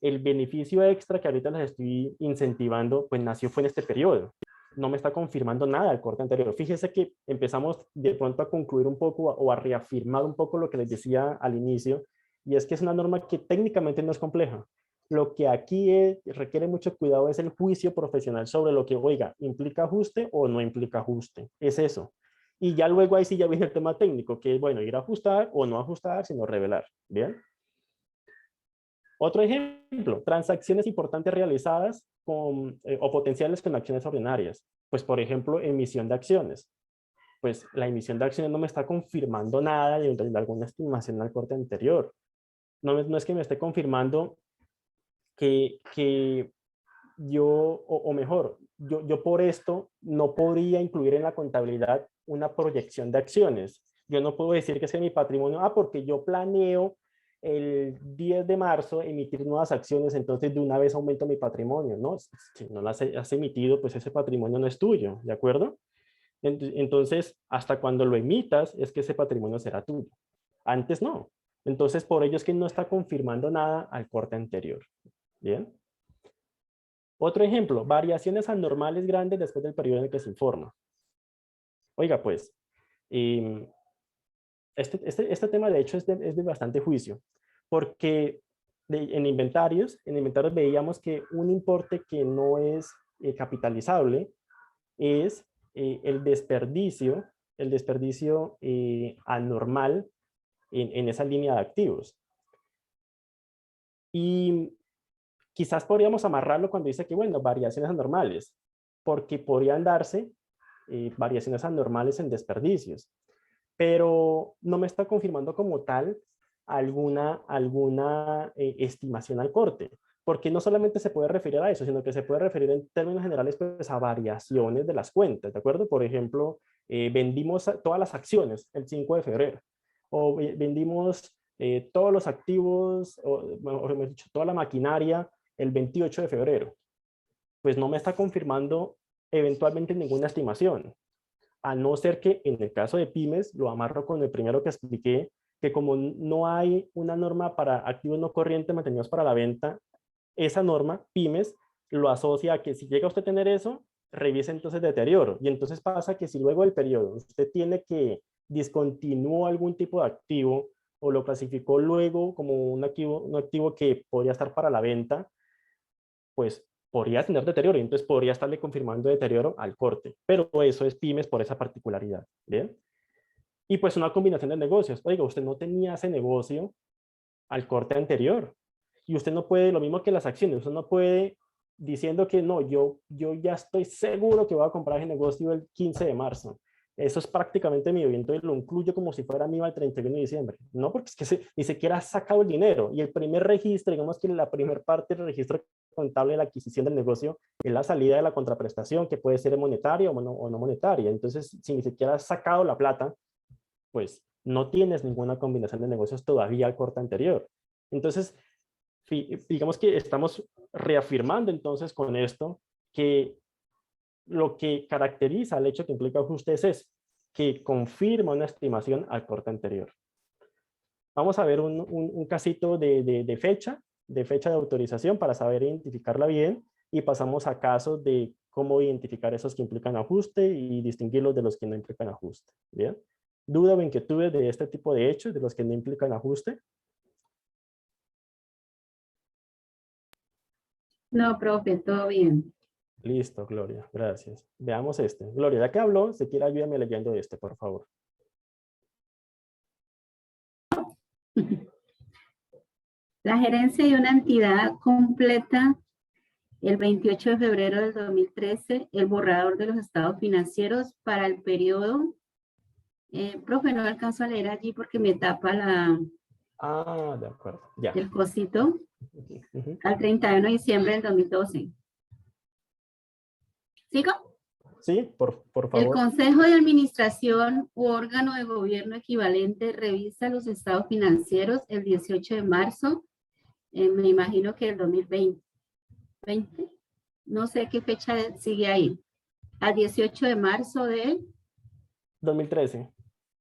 El beneficio extra que ahorita les estoy incentivando pues fue en este periodo. No me está confirmando nada al corte anterior. Fíjese que empezamos de pronto a concluir un poco o a reafirmar un poco lo que les decía al inicio, y es que es una norma que técnicamente no es compleja. Lo que aquí requiere mucho cuidado es el juicio profesional sobre lo que, oiga, ¿implica ajuste o no implica ajuste? Es eso. Y ya luego ahí sí ya viene el tema técnico, que es, bueno, ir a ajustar o no ajustar, sino revelar. ¿Bien? Otro ejemplo, transacciones importantes realizadas o potenciales con acciones ordinarias. Pues, por ejemplo, emisión de acciones. Pues la emisión de acciones no me está confirmando nada de alguna estimación al corte anterior. No es que me esté confirmando que yo, o mejor, yo por esto no podría incluir en la contabilidad una proyección de acciones. Yo no puedo decir que es mi patrimonio, porque yo planeo el 10 de marzo emitir nuevas acciones, entonces de una vez aumento mi patrimonio, ¿no? Si no las has emitido, pues ese patrimonio no es tuyo, ¿de acuerdo? Entonces, hasta cuando lo emitas, es que ese patrimonio será tuyo. Antes no. Entonces, por ello es que no está confirmando nada al corte anterior. ¿Bien? Otro ejemplo, variaciones anormales grandes después del periodo en el que se informa. Oiga, pues, este tema de hecho es de bastante juicio, porque en inventarios veíamos que un importe que no es capitalizable es el desperdicio anormal en esa línea de activos. Y quizás podríamos amarrarlo cuando dice que, bueno, variaciones anormales, porque podrían darse variaciones anormales en desperdicios, pero no me está confirmando como tal alguna estimación al corte. porque no solamente se puede referir a eso, sino que se puede referir en términos generales pues, a variaciones de las cuentas, ¿de acuerdo? Por ejemplo, vendimos todas las acciones el 5 de febrero, o vendimos todos los activos, o mejor dicho, toda la maquinaria el 28 de febrero. Pues no me está confirmando eventualmente ninguna estimación, a no ser que en el caso de pymes, lo amarro con el primero que expliqué, que como no hay una norma para activos no corrientes mantenidos para la venta, esa norma, pymes, lo asocia a que si llega usted a tener eso, revise entonces deterioro. Y entonces pasa que si luego del periodo usted tiene que discontinuó algún tipo de activo o lo clasificó luego como un activo que podría estar para la venta, pues podría tener deterioro y entonces podría estarle confirmando deterioro al corte. Pero eso es pymes por esa particularidad. ¿Bien? Y pues una combinación de negocios. Oiga, usted no tenía ese negocio al corte anterior. Y usted no puede, lo mismo que las acciones, usted no puede diciendo que no, yo ya estoy seguro que voy a comprar ese negocio el 15 de marzo. Eso es prácticamente mío y entonces lo incluyo como si fuera mío al 31 de diciembre. No, porque es que ni siquiera ha sacado el dinero. Y el primer registro, digamos que la primera parte del registro contable de la adquisición del negocio es la salida de la contraprestación, que puede ser monetaria o no monetaria. Entonces, si ni siquiera has sacado la plata, pues no tienes ninguna combinación de negocios todavía al corte anterior. Entonces, digamos que estamos reafirmando entonces con esto que lo que caracteriza el hecho que implica ajustes es que confirma una estimación al corte anterior. Vamos a ver un casito de fecha de autorización para saber identificarla bien y pasamos a casos de cómo identificar esos que implican ajuste y distinguirlos de los que no implican ajuste. ¿Bien? ¿Duda o inquietudes de este tipo de hechos, de los que no implican ajuste? No, profe, todo bien. Listo, Gloria, gracias. Veamos este. Gloria, ya que habló, si quiere ayúdame leyendo este, por favor. La gerencia de una entidad completa el 28 de febrero del 2013 el borrador de los estados financieros para el periodo. Profe, no alcanzo a leer allí porque me tapa De acuerdo, ya. el cosito. Al 31 de diciembre del 2012. ¿Sigo? Sí, por favor. El Consejo de Administración u órgano de gobierno equivalente revisa los estados financieros el 18 de marzo, me imagino que el 2020. No sé qué fecha sigue ahí. Al 18 de marzo del 2013.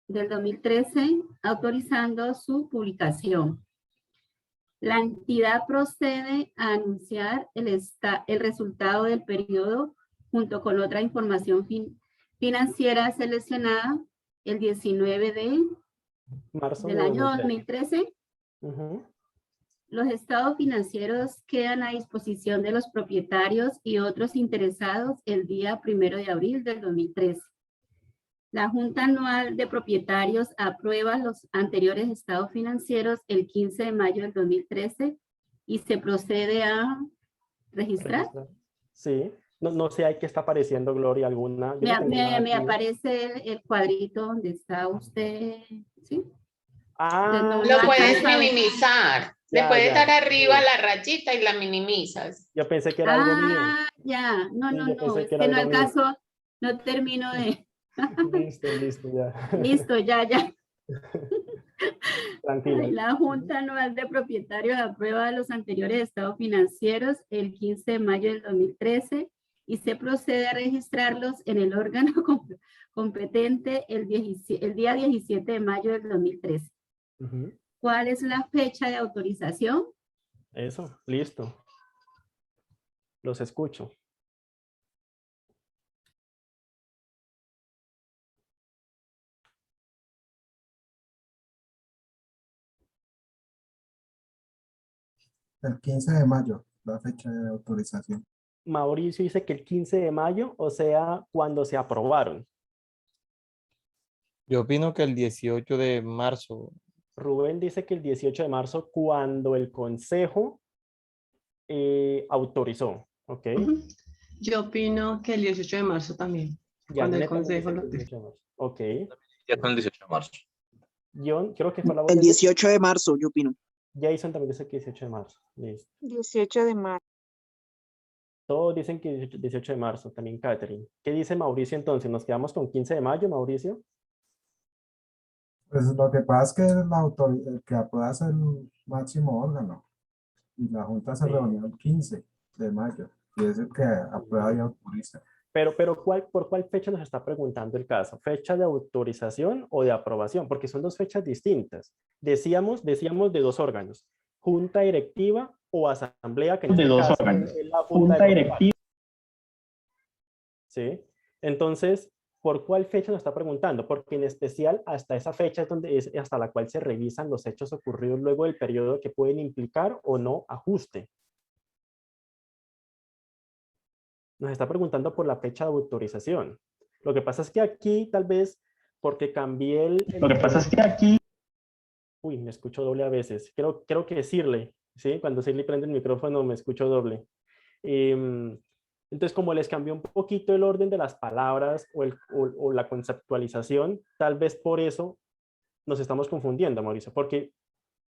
2013, autorizando su publicación. La entidad procede a anunciar el resultado del periodo junto con otra información financiera seleccionada el 19 de Marzo del año 2013. Los estados financieros quedan a disposición de los propietarios y otros interesados el día 1 de abril del 2013. La Junta Anual de Propietarios aprueba los anteriores estados financieros el 15 de mayo del 2013 y se procede a registrar. Sí, no sé, ¿qué está apareciendo, Gloria, alguna? Me aparece el cuadrito donde está usted, ¿sí? Lo puedes minimizar. Le puedes dar arriba la rayita y la minimizas. Yo pensé que era algo mío. Ya. No, es que no al caso, no termino de... Listo, ya. Listo, ya. Tranquila. La Junta Anual de Propietarios aprueba los anteriores estados financieros el 15 de mayo del 2013 y se procede a registrarlos en el órgano competente el día 17 de mayo del 2013. ¿Cuál es la fecha de autorización? Eso, listo. Los escucho. El 15 de mayo, la fecha de autorización. Mauricio dice que el 15 de mayo, o sea, cuando se aprobaron. Yo opino que el 18 de marzo. Rubén dice que el 18 de marzo, cuando el consejo autorizó. ¿Ok? Yo opino que el 18 de marzo también. Ya, cuando el consejo lo... Ok. Ya está el 18 de marzo. John, creo que fue la voz El 18 de marzo, yo opino. Jason también dice que 18 de marzo. Listo. 18 de marzo. Todos dicen que 18 de marzo, también Catherine. ¿Qué dice Mauricio entonces? ¿Nos quedamos con 15 de mayo, Mauricio? Pues lo que pasa es que el que aprueba es el máximo órgano y la Junta se Sí. reunió el 15 de mayo y es el que aprueba y autoriza. Pero ¿por cuál fecha nos está preguntando el caso? ¿Fecha de autorización o de aprobación? Porque son dos fechas distintas. Decíamos de dos órganos, junta directiva o asamblea, que en este caso es la junta directiva. ¿Sí? Entonces, ¿por cuál fecha nos está preguntando? Porque en especial hasta esa fecha es hasta la cual se revisan los hechos ocurridos luego del periodo que pueden implicar o no ajuste. Nos está preguntando por la fecha de autorización. Lo que pasa es que aquí, tal vez, porque cambié Lo que pasa es que aquí... Uy, me escucho doble a veces. Creo que Shirley, ¿sí? Cuando Shirley prende el micrófono me escucho doble. Entonces, como les cambió un poquito el orden de las palabras o la conceptualización, tal vez por eso nos estamos confundiendo, Mauricio, porque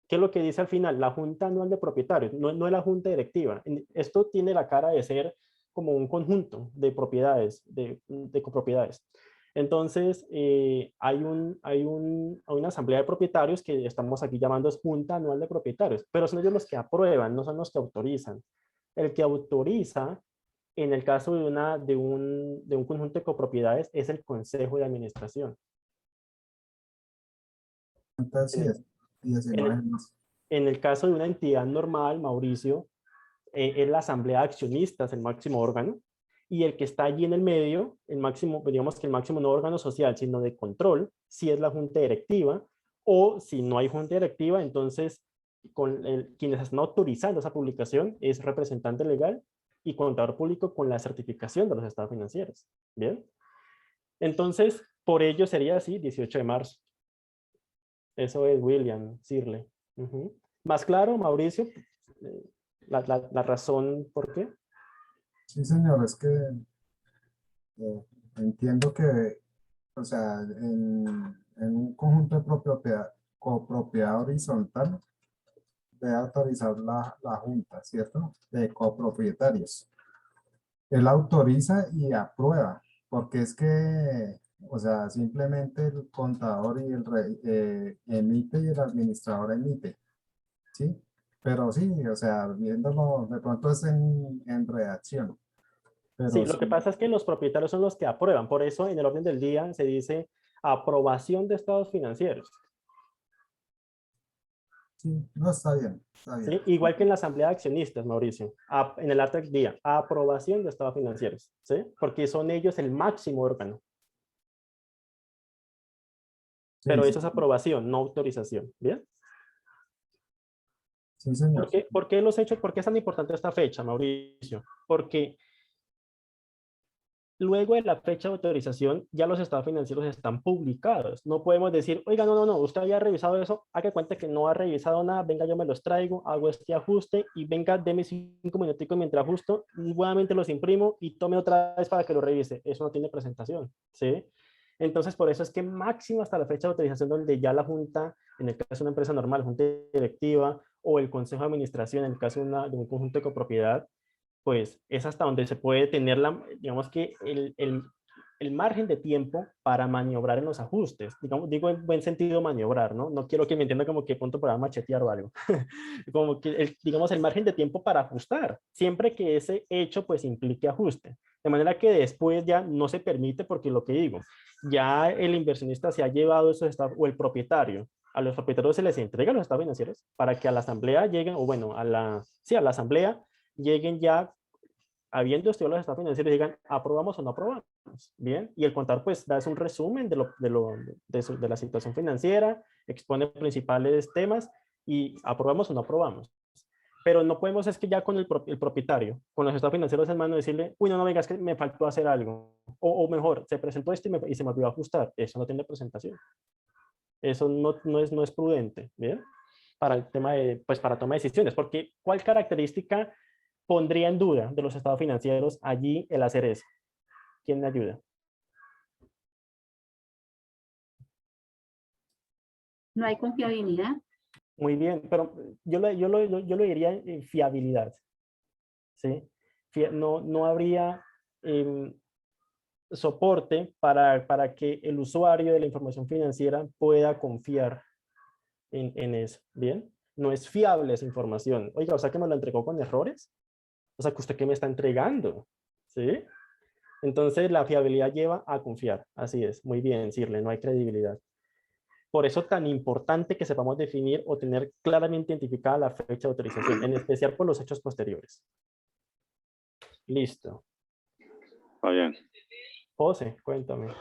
¿qué es lo que dice al final? La junta anual de propietarios, no es la junta directiva. Esto tiene la cara de ser como un conjunto de propiedades, de copropiedades. Entonces, hay una asamblea de propietarios que estamos aquí llamando es junta anual de propietarios, pero son ellos los que aprueban, no son los que autorizan. El que autoriza, en el caso de un conjunto de copropiedades, es el consejo de administración. Entonces, En el caso de una entidad normal, Mauricio, es la asamblea de accionistas, el máximo órgano, y el que está allí en el medio, el máximo, digamos que el máximo no órgano social, sino de control, si es la junta directiva, o si no hay junta directiva, entonces quienes están autorizando esa publicación es representante legal y contador público con la certificación de los estados financieros. ¿Bien? Entonces, por ello sería así, 18 de marzo. Eso es William Shirley. ¿Más claro, Mauricio? La razón por qué. Sí, señor, es que entiendo que, o sea, en un conjunto de copropiedad horizontal debe autorizar la Junta, ¿cierto? De copropietarios. Él autoriza y aprueba, porque es que, o sea, simplemente el contador y emite y el administrador emite, ¿sí? Pero sí, o sea, viéndolo, de pronto es en redacción. Pero Sí, lo que pasa es que los propietarios son los que aprueban, por eso en el orden del día se dice aprobación de estados financieros. Sí, no, está bien, está bien. ¿Sí? Igual que en la asamblea de accionistas, Mauricio, en el arte del día, aprobación de estados financieros, ¿sí? Porque son ellos el máximo órgano. Pero eso es aprobación, no autorización, ¿bien? Sí, señor. ¿Por qué los hechos? ¿Por qué es tan importante esta fecha, Mauricio? Porque luego de la fecha de autorización, ya los estados financieros están publicados. No podemos decir, oiga, no, usted había revisado eso, haga cuenta que no ha revisado nada, venga, yo me los traigo, hago este ajuste y venga, deme 5 minuticos mientras ajusto, nuevamente los imprimo y tome otra vez para que lo revise. Eso no tiene presentación, ¿sí? Entonces, por eso es que máximo hasta la fecha de autorización, donde ya la junta, en el caso de una empresa normal, junta directiva, o el consejo de administración, en el caso de un conjunto de copropiedad, pues es hasta donde se puede tener, digamos que el margen de tiempo para maniobrar en los ajustes. Digo en buen sentido maniobrar, ¿no? No quiero que me entiendan como que punto para machetear o algo. Como que, digamos, el margen de tiempo para ajustar, siempre que ese hecho pues implique ajuste. De manera que después ya no se permite, porque lo que digo, ya el inversionista se ha llevado esos estados, o el propietario, a los propietarios se les entrega los estados financieros para que a la asamblea lleguen, o bueno, a la asamblea lleguen ya habiendo estudiado los estados financieros y digan, ¿aprobamos o no aprobamos? Bien, y el contador pues da un resumen de la situación financiera, expone principales temas y aprobamos o no aprobamos. Pero no podemos es que ya con el propietario, con los estados financieros en mano, decirle, uy, no, venga, es que me faltó hacer algo. O mejor, se presentó esto y se me olvidó ajustar. Eso no tiene presentación. Eso no es prudente, ¿bien? Para el tema pues para toma de decisiones, porque ¿cuál característica pondría en duda de los estados financieros allí el hacer eso? ¿Quién me ayuda? No hay confiabilidad. Muy bien, pero yo lo diría en fiabilidad, ¿sí? No habría soporte para que el usuario de la información financiera pueda confiar en eso, ¿bien? No es fiable esa información. Oiga, o sea que me lo entregó con errores. O sea, que usted qué me está entregando, ¿sí? Entonces la fiabilidad lleva a confiar. Así es, muy bien decirle, no hay credibilidad. Por eso tan importante que sepamos definir o tener claramente identificada la fecha de autorización, en especial por los hechos posteriores. Listo. Está bien. José, cuéntame.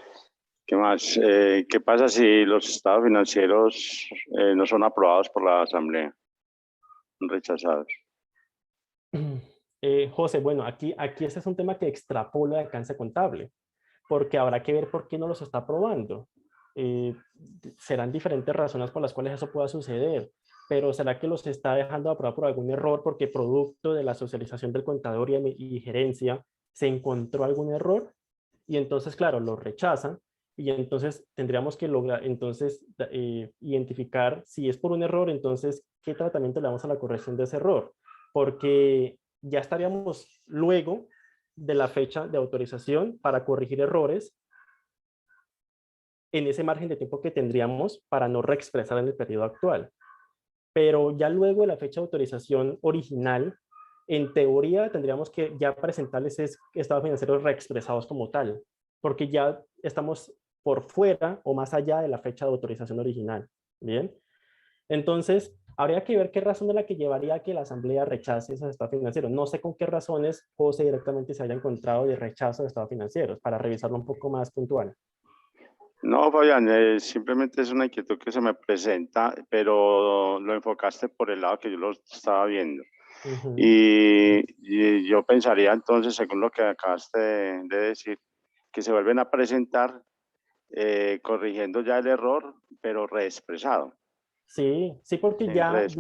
¿Qué más? ¿Qué pasa si los estados financieros no son aprobados por la Asamblea? Rechazados. José, bueno, aquí ese es un tema que extrapola el alcance contable, porque habrá que ver por qué no los está aprobando. Serán diferentes razones por las cuales eso pueda suceder, pero ¿será que los está dejando aprobar por algún error porque producto de la socialización del contador y gerencia se encontró algún error? Y entonces, claro, lo rechazan y entonces tendríamos que lograr, entonces, identificar si es por un error, entonces, ¿qué tratamiento le damos a la corrección de ese error? Porque ya estaríamos luego de la fecha de autorización para corregir errores en ese margen de tiempo que tendríamos para no reexpresar en el periodo actual. Pero ya luego de la fecha de autorización original, en teoría tendríamos que ya presentarles estados financieros reexpresados como tal, porque ya estamos por fuera o más allá de la fecha de autorización original. Bien, entonces habría que ver qué razón es la que llevaría a que la Asamblea rechace esos estados financieros. No sé con qué razones José directamente se haya encontrado de rechazo de estados financieros, para revisarlo un poco más puntual. No, Fabián, simplemente es una inquietud que se me presenta, pero lo enfocaste por el lado que yo lo estaba viendo. Y yo pensaría entonces, según lo que acabaste de decir, que se vuelven a presentar corrigiendo ya el error, pero reexpresado. Sí, porque Sí,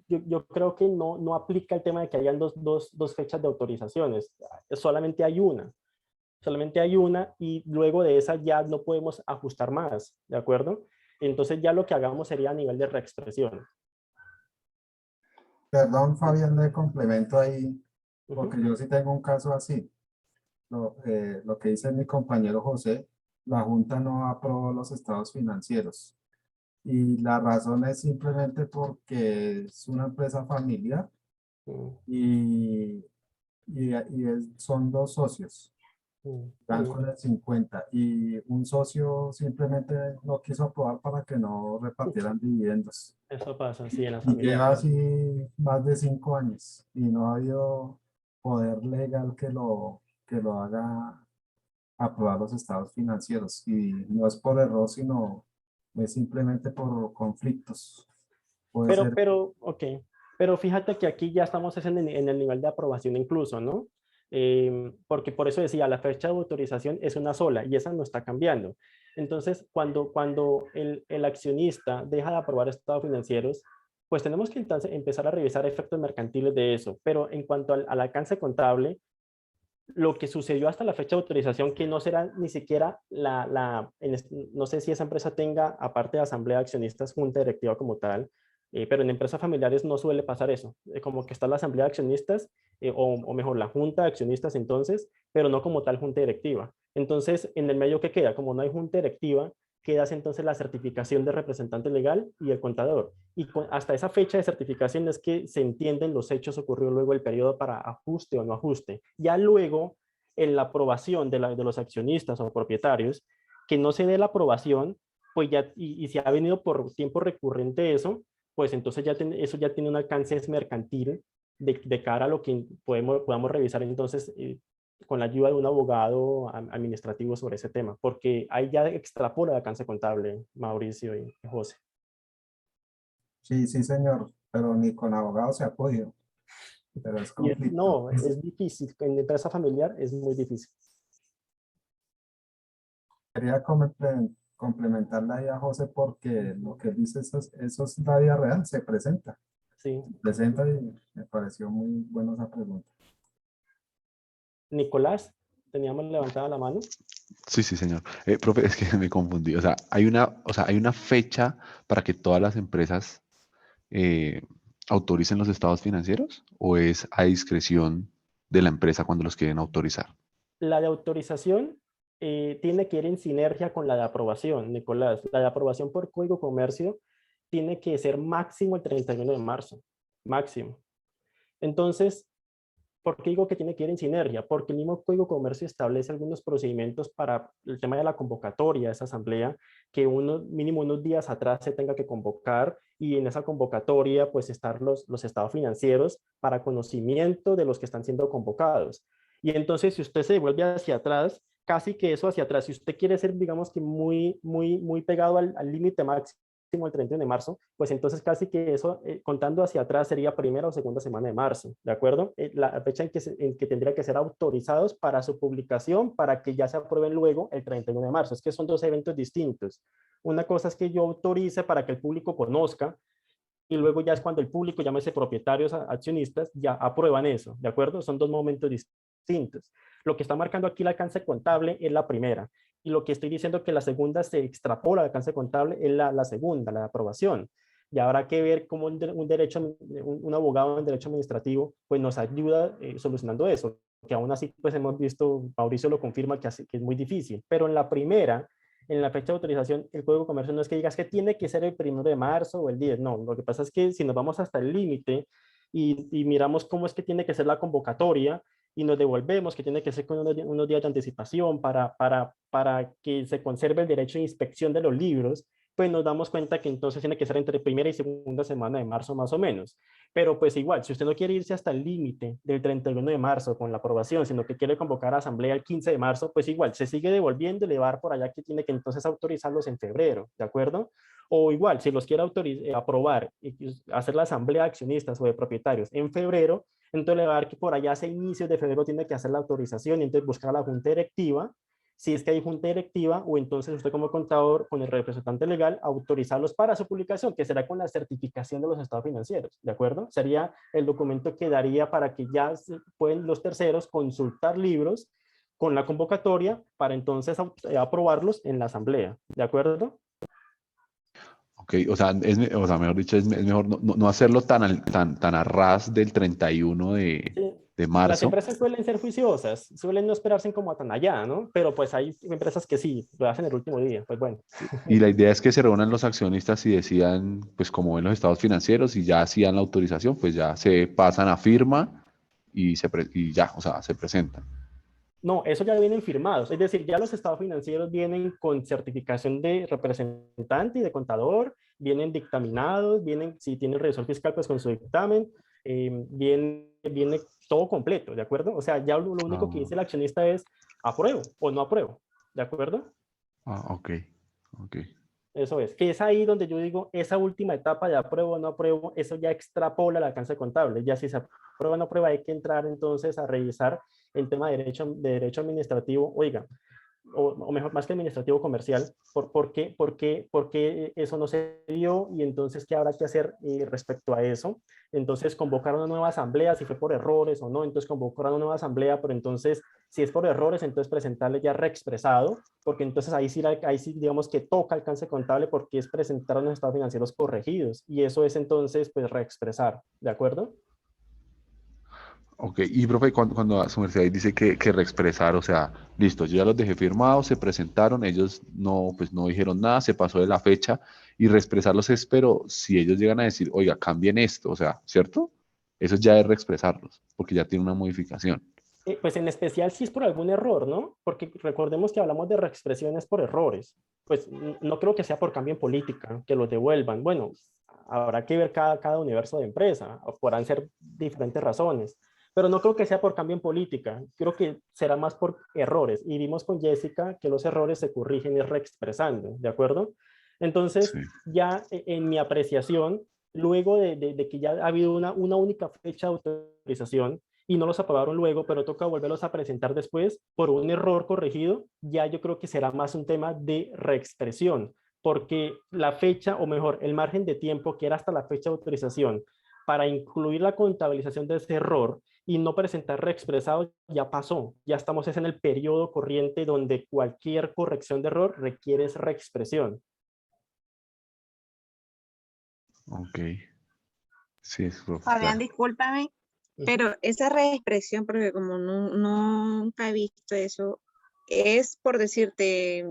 yo creo que no aplica el tema de que hayan dos fechas de autorizaciones, solamente hay una. Solamente hay una y luego de esa ya no podemos ajustar más, ¿de acuerdo? Entonces ya lo que hagamos sería a nivel de reexpresión. Perdón, Fabián, le complemento ahí, porque yo sí tengo un caso así. Lo que dice mi compañero José, la Junta no aprobó los estados financieros. Y la razón es simplemente porque es una empresa familiar y son dos socios. Están con el 50 y un socio simplemente no quiso aprobar para que no repartieran dividendos. Eso pasa, sí, en la Y familia. lleva así más de 5 años y no ha habido poder legal que lo haga aprobar los estados financieros. Y no es por error, sino es simplemente por conflictos. Pero fíjate que aquí ya estamos en el nivel de aprobación incluso, ¿no? Porque por eso decía, la fecha de autorización es una sola y esa no está cambiando. Entonces, cuando el accionista deja de aprobar estados financieros, pues tenemos que entonces empezar a revisar efectos mercantiles de eso. Pero en cuanto al alcance contable, lo que sucedió hasta la fecha de autorización, que no será ni siquiera no sé si esa empresa tenga, aparte de asamblea de accionistas, junta directiva como tal, pero en empresas familiares no suele pasar eso, como que está la asamblea de accionistas, o mejor, la junta de accionistas entonces, pero no como tal junta directiva. Entonces, en el medio que queda, como no hay junta directiva, quedas entonces la certificación de representante legal y el contador. Y hasta esa fecha de certificación es que se entienden los hechos ocurrió luego el periodo para ajuste o no ajuste. Ya luego, en la aprobación de los accionistas o propietarios, que no se dé la aprobación, pues ya, y si ha venido por tiempo recurrente eso, pues entonces eso ya tiene un alcance mercantil de cara a lo que podamos revisar entonces con la ayuda de un abogado administrativo sobre ese tema, porque ahí ya extrapola el alcance contable, Mauricio y José. Sí, señor, pero ni con abogado se ha podido. Pero es complicado. No, es difícil, en empresa familiar es muy difícil. Quería complementarla ahí a José porque lo que dice, eso es la vida real, se presenta. Sí. Se presenta y me pareció muy buena esa pregunta. Nicolás, teníamos levantada la mano. Sí, sí, señor. Profe, es que me confundí. O sea, hay una fecha para que todas las empresas eh, autoricen los estados financieros o es a discreción de la empresa cuando los quieren autorizar. La de autorización tiene que ir en sinergia con la de aprobación, Nicolás. La de aprobación por Código Comercio tiene que ser máximo el 31 de marzo, máximo. Entonces, ¿por qué digo que tiene que ir en sinergia? Porque el mismo Código Comercio establece algunos procedimientos para el tema de la convocatoria de esa asamblea, que mínimo unos días atrás se tenga que convocar y en esa convocatoria pues estar los estados financieros para conocimiento de los que están siendo convocados. Y entonces si usted se devuelve hacia atrás, casi que eso hacia atrás, si usted quiere ser digamos que muy pegado al límite máximo el 31 de marzo, pues entonces casi que eso, contando hacia atrás, sería primera o segunda semana de marzo, ¿de acuerdo? La fecha en que tendría que ser autorizados para su publicación, para que ya se aprueben luego el 31 de marzo. Es que son dos eventos distintos. Una cosa es que yo autorice para que el público conozca, y luego ya es cuando el público, llámese propietarios, accionistas, ya aprueban eso, ¿de acuerdo? Son dos momentos distintos. Lo que está marcando aquí el alcance contable es la primera, y lo que estoy diciendo que la segunda se extrapola al alcance contable es la segunda, la de aprobación. Y habrá que ver cómo un abogado en derecho administrativo pues nos ayuda solucionando eso, que aún así pues hemos visto, Mauricio lo confirma, que es muy difícil, pero en la primera, en la fecha de autorización, el Código de Comercio no es que digas que tiene que ser el 1 de marzo o el 10, no, lo que pasa es que si nos vamos hasta el límite y miramos cómo es que tiene que ser la convocatoria y nos devolvemos que tiene que ser con unos días de anticipación para que se conserve el derecho de inspección de los libros, pues nos damos cuenta que entonces tiene que ser entre primera y segunda semana de marzo más o menos. Pero pues igual, si usted no quiere irse hasta el límite del 31 de marzo con la aprobación, sino que quiere convocar a asamblea el 15 de marzo, pues igual, se sigue devolviendo y le va a dar por allá que tiene que entonces autorizarlos en febrero, ¿de acuerdo? O igual, si los quiere aprobar y hacer la asamblea de accionistas o de propietarios en febrero, entonces le va a dar que por allá hacia inicios de febrero tiene que hacer la autorización y entonces buscar a la junta directiva, si es que hay junta directiva, o entonces usted como contador con el representante legal autorizarlos para su publicación, que será con la certificación de los estados financieros, ¿de acuerdo? Sería el documento que daría para que ya pueden los terceros consultar libros con la convocatoria para entonces aprobarlos en la asamblea, ¿de acuerdo? Ok, o sea, mejor dicho, es mejor no hacerlo tan a ras del 31 de marzo. Las empresas suelen ser juiciosas, suelen no esperarse como a tan allá, ¿no? Pero pues hay empresas que sí, lo hacen el último día, pues bueno. Y la idea es que se reúnan los accionistas y decidan, pues como ven los estados financieros y ya hacían la autorización, pues ya se pasan a firma y ya, o sea, se presentan. No, eso ya vienen firmados, es decir, ya los estados financieros vienen con certificación de representante y de contador, vienen dictaminados, vienen, si tienen revisor fiscal, pues con su dictamen, viene todo completo, ¿de acuerdo? O sea, ya lo único que dice el accionista es apruebo o no apruebo, ¿de acuerdo? Ok. Eso es, que es ahí donde yo digo, esa última etapa de apruebo o no apruebo, eso ya extrapola el alcance contable, ya si se aprueba o no aprueba hay que entrar entonces a revisar el tema de derecho administrativo, oiga, o mejor, más que administrativo comercial, ¿por qué eso no se dio? Y entonces, ¿qué habrá que hacer respecto a eso? Entonces, convocar una nueva asamblea, si fue por errores o no, entonces convocar una nueva asamblea, pero entonces, si es por errores, entonces presentarle ya reexpresado, porque entonces ahí sí digamos que toca alcance contable porque es presentar unos estados financieros corregidos, y eso es entonces, pues, reexpresar, ¿de acuerdo? Ok, y profe, cuando su merced dice que reexpresar, o sea, listo, yo ya los dejé firmados, se presentaron, ellos pues no dijeron nada, se pasó de la fecha, y reexpresarlos es, pero si ellos llegan a decir, oiga, cambien esto, o sea, ¿cierto? Eso ya es reexpresarlos, porque ya tiene una modificación. Pues en especial si es por algún error, ¿no? Porque recordemos que hablamos de reexpresiones por errores. Pues no creo que sea por cambio en política, que los devuelvan. Bueno, habrá que ver cada universo de empresa, o podrán ser diferentes razones. Pero no creo que sea por cambio en política, creo que será más por errores. Y vimos con Jessica que los errores se corrigen reexpresando, ¿de acuerdo? Entonces, sí, ya en mi apreciación, luego de que ya ha habido una única fecha de autorización, y no los aprobaron luego, pero toca volverlos a presentar después por un error corregido, ya yo creo que será más un tema de reexpresión, porque la fecha, o mejor, el margen de tiempo que era hasta la fecha de autorización, para incluir la contabilización de ese error y no presentar reexpresado, ya pasó. Ya estamos en el periodo corriente donde cualquier corrección de error requiere reexpresión. Ok. Sí, es Fabián, discúlpame, pero esa reexpresión, porque como nunca he visto eso, es por decirte,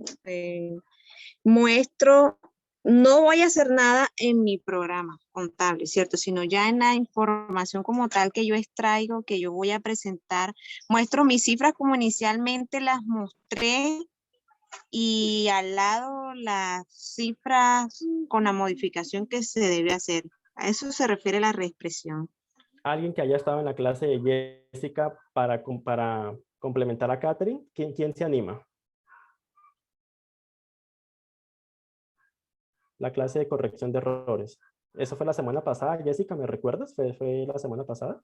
muestro, no voy a hacer nada en mi programa contable, ¿cierto? Sino ya en la información como tal que yo extraigo, que yo voy a presentar, muestro mis cifras como inicialmente las mostré y al lado las cifras con la modificación que se debe hacer. A eso se refiere la reexpresión. Alguien que haya estado en la clase de Jessica para complementar a Catherine, ¿quién se anima? La clase de corrección de errores. Eso fue la semana pasada, Jessica, ¿me recuerdas? ¿Fue la semana pasada?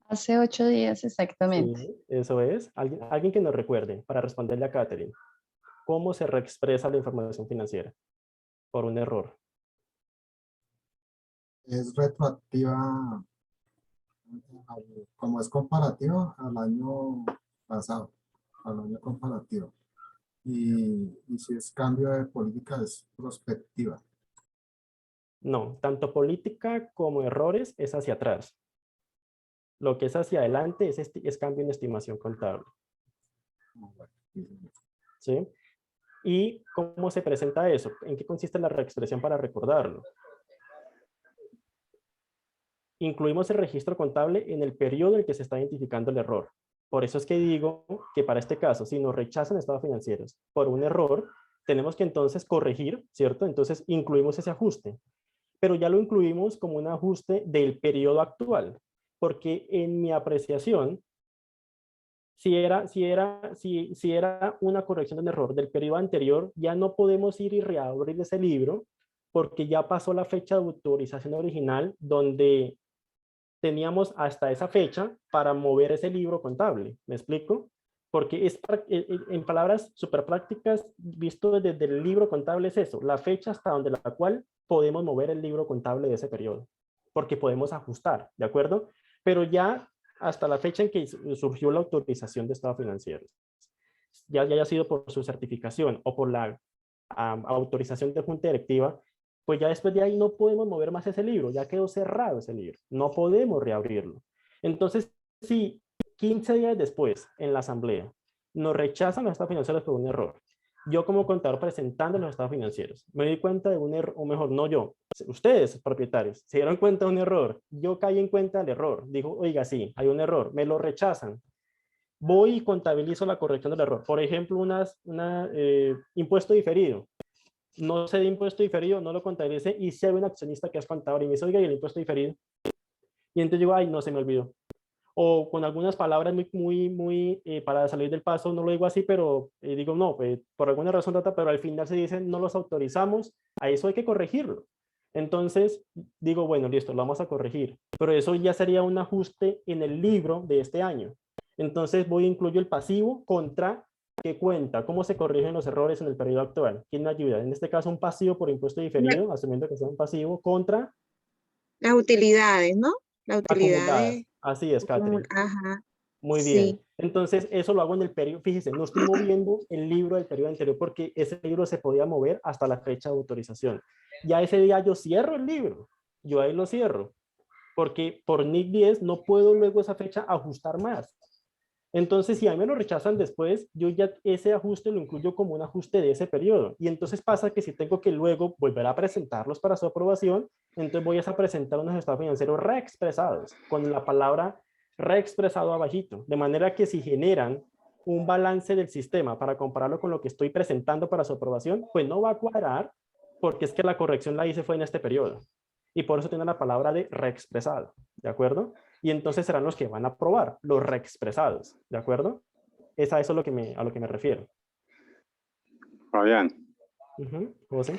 Hace 8 días exactamente. Sí, eso es. Alguien que nos recuerde para responderle a Catherine. ¿Cómo se reexpresa la información financiera? Por un error. Es retroactiva, como es comparativa al año pasado, al año comparativo. Y si es cambio de política, es prospectiva. No, tanto política como errores es hacia atrás. Lo que es hacia adelante es cambio en estimación contable. ¿Sí? ¿Y cómo se presenta eso? ¿En qué consiste la reexpresión para recordarlo? Incluimos el registro contable en el periodo en el que se está identificando el error. Por eso es que digo que para este caso, si nos rechazan estados financieros por un error, tenemos que entonces corregir, ¿cierto? Entonces incluimos ese ajuste, pero ya lo incluimos como un ajuste del periodo actual, porque en mi apreciación, si era una corrección de un error del periodo anterior, ya no podemos ir y reabrir ese libro, porque ya pasó la fecha de autorización original donde teníamos hasta esa fecha para mover ese libro contable. ¿Me explico? Porque en palabras súper prácticas, visto desde el libro contable es eso, la fecha hasta donde la cual podemos mover el libro contable de ese periodo, porque podemos ajustar, ¿de acuerdo? Pero ya hasta la fecha en que surgió la autorización de estados financieros, ya haya sido por su certificación o por la autorización de junta directiva, pues ya después de ahí no podemos mover más ese libro, ya quedó cerrado ese libro, no podemos reabrirlo. Entonces, si 15 días después en la asamblea nos rechazan los estados financieros por un error, yo como contador presentando los estados financieros, me di cuenta de un error, o mejor, no yo, ustedes propietarios, se dieron cuenta de un error, yo caí en cuenta del error, dijo, oiga, sí, hay un error, me lo rechazan, voy y contabilizo la corrección del error. Por ejemplo, impuesto diferido. No sé de impuesto diferido, no lo contabilice y se ve un accionista que es contador y me dice, oiga, ¿y el impuesto diferido? Y entonces digo, ay, no, se me olvidó. O con algunas palabras muy para salir del paso, no lo digo así, pero digo, no, pues, por alguna razón data, pero al final se dice, no los autorizamos, a eso hay que corregirlo. Entonces, digo, bueno, listo, lo vamos a corregir, pero eso ya sería un ajuste en el libro de este año. Entonces voy a incluir el pasivo contra qué cuenta, cómo se corrigen los errores en el periodo actual. ¿Quién me ayuda? En este caso, un pasivo por impuesto diferido, asumiendo que sea un pasivo, contra las utilidades, ¿no? Las utilidades. Así es, Catherine. Ajá. Muy Sí. bien. Entonces, eso lo hago en el periodo. Fíjese, no estoy moviendo el libro del periodo anterior porque ese libro se podía mover hasta la fecha de autorización. Ya ese día yo cierro el libro. Yo ahí lo cierro. Porque por NIC 10 no puedo luego esa fecha ajustar más. Entonces, si a mí me lo rechazan después, yo ya ese ajuste lo incluyo como un ajuste de ese periodo. Y entonces pasa que si tengo que luego volver a presentarlos para su aprobación, entonces voy a presentar unos estados financieros reexpresados, con la palabra reexpresado abajito. De manera que si generan un balance del sistema para compararlo con lo que estoy presentando para su aprobación, pues no va a cuadrar porque es que la corrección la hice fue en este periodo. Y por eso tiene la palabra de reexpresado, ¿de acuerdo? Y entonces serán los que van a aprobar, los reexpresados, ¿de acuerdo? Es a eso a lo que me refiero. Fabián. José.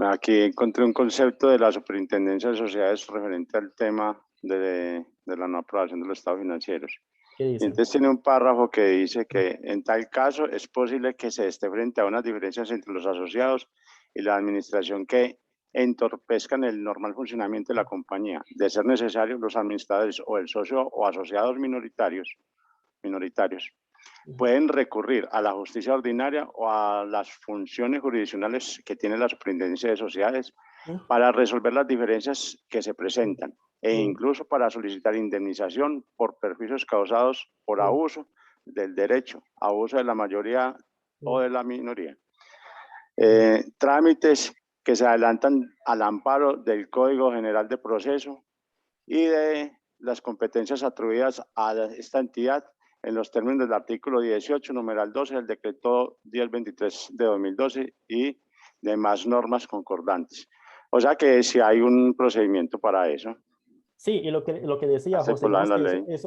Aquí encontré un concepto de la Superintendencia de Sociedades referente al tema de la no aprobación de los estados financieros. ¿Qué dice? Entonces tiene un párrafo que dice que en tal caso es posible que se esté frente a unas diferencias entre los asociados y la administración que entorpezcan el normal funcionamiento de la compañía. De ser necesario, los administradores o el socio o asociados minoritarios pueden recurrir a la justicia ordinaria o a las funciones jurisdiccionales que tiene la Superintendencia de Sociedades para resolver las diferencias que se presentan e incluso para solicitar indemnización por perjuicios causados por abuso del derecho, abuso de la mayoría o de la minoría. Trámites que se adelantan al amparo del Código General de Proceso y de las competencias atribuidas a esta entidad en los términos del artículo 18, numeral 12 del decreto 1023 de 2012 y demás normas concordantes. O sea que si hay un procedimiento para eso. Sí, y lo que decía José,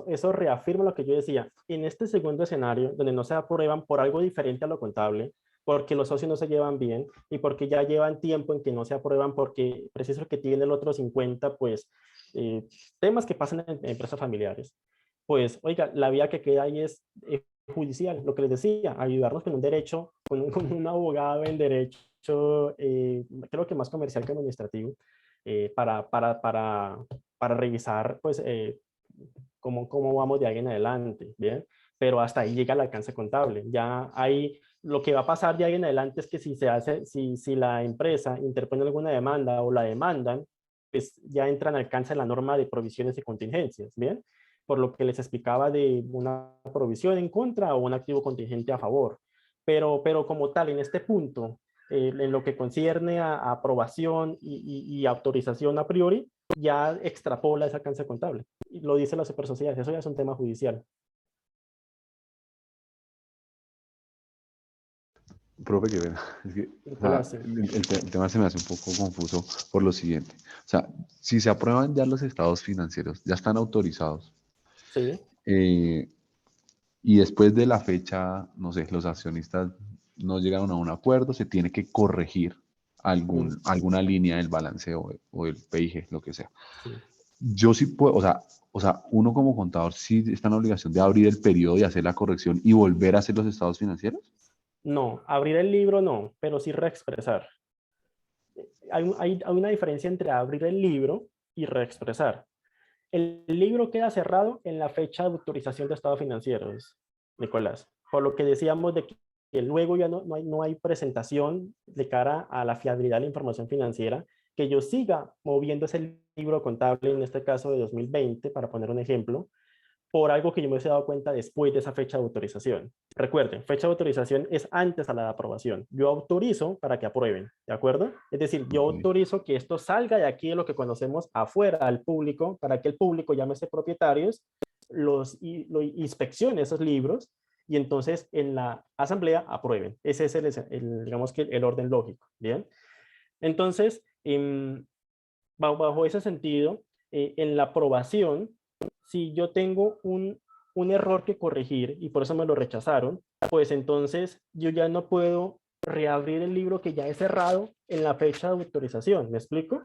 eso reafirma lo que yo decía. En este segundo escenario, donde no se aprueban por algo diferente a lo contable, porque los socios no se llevan bien y porque ya llevan tiempo en que no se aprueban porque preciso que tiene el otro 50, pues temas que pasan en empresas familiares. Pues, oiga, la vía que queda ahí es judicial, lo que les decía, ayudarnos con un derecho, con un abogado en derecho, creo que más comercial que administrativo, para revisar, pues, cómo vamos de ahí en adelante, ¿bien? Pero hasta ahí llega el alcance contable. Ya ahí, lo que va a pasar de ahí en adelante es que si la empresa interpone alguna demanda o la demandan, pues ya entra en alcance la norma de provisiones y contingencias, ¿bien? Por lo que les explicaba de una provisión en contra o un activo contingente a favor. Pero como tal, en este punto, en lo que concierne a aprobación y autorización a priori, ya extrapola esa alcance contable. Y lo dice la supersociedad, eso ya es un tema judicial. Profe, que bueno, es que, o sea, el tema se me hace un poco confuso por lo siguiente. O sea, si se aprueban ya los estados financieros, ya están autorizados. Sí. Y después de la fecha, no sé, los accionistas no llegaron a un acuerdo, se tiene que corregir alguna línea del balance o el PIG, lo que sea. Sí. Yo sí puedo, o sea, uno como contador sí está en la obligación de abrir el periodo y hacer la corrección y volver a hacer los estados financieros. No, abrir el libro no, pero sí reexpresar. Hay una diferencia entre abrir el libro y reexpresar. El libro queda cerrado en la fecha de autorización de estados financieros, Nicolás. Por lo que decíamos de que luego ya no hay presentación de cara a la fiabilidad de la información financiera, que yo siga moviendo ese libro contable, en este caso de 2020, para poner un ejemplo, por algo que yo me he dado cuenta después de esa fecha de autorización. Recuerden, fecha de autorización es antes a la de aprobación. Yo autorizo para que aprueben, ¿de acuerdo? Es decir, yo autorizo que esto salga de aquí de lo que conocemos afuera al público, para que el público, llámese propietarios, lo inspeccione esos libros y entonces en la asamblea aprueben. Ese es digamos que el orden lógico, ¿bien? Entonces, bajo ese sentido, en la aprobación, si yo tengo un error que corregir y por eso me lo rechazaron, pues entonces yo ya no puedo reabrir el libro que ya he cerrado en la fecha de autorización, ¿me explico?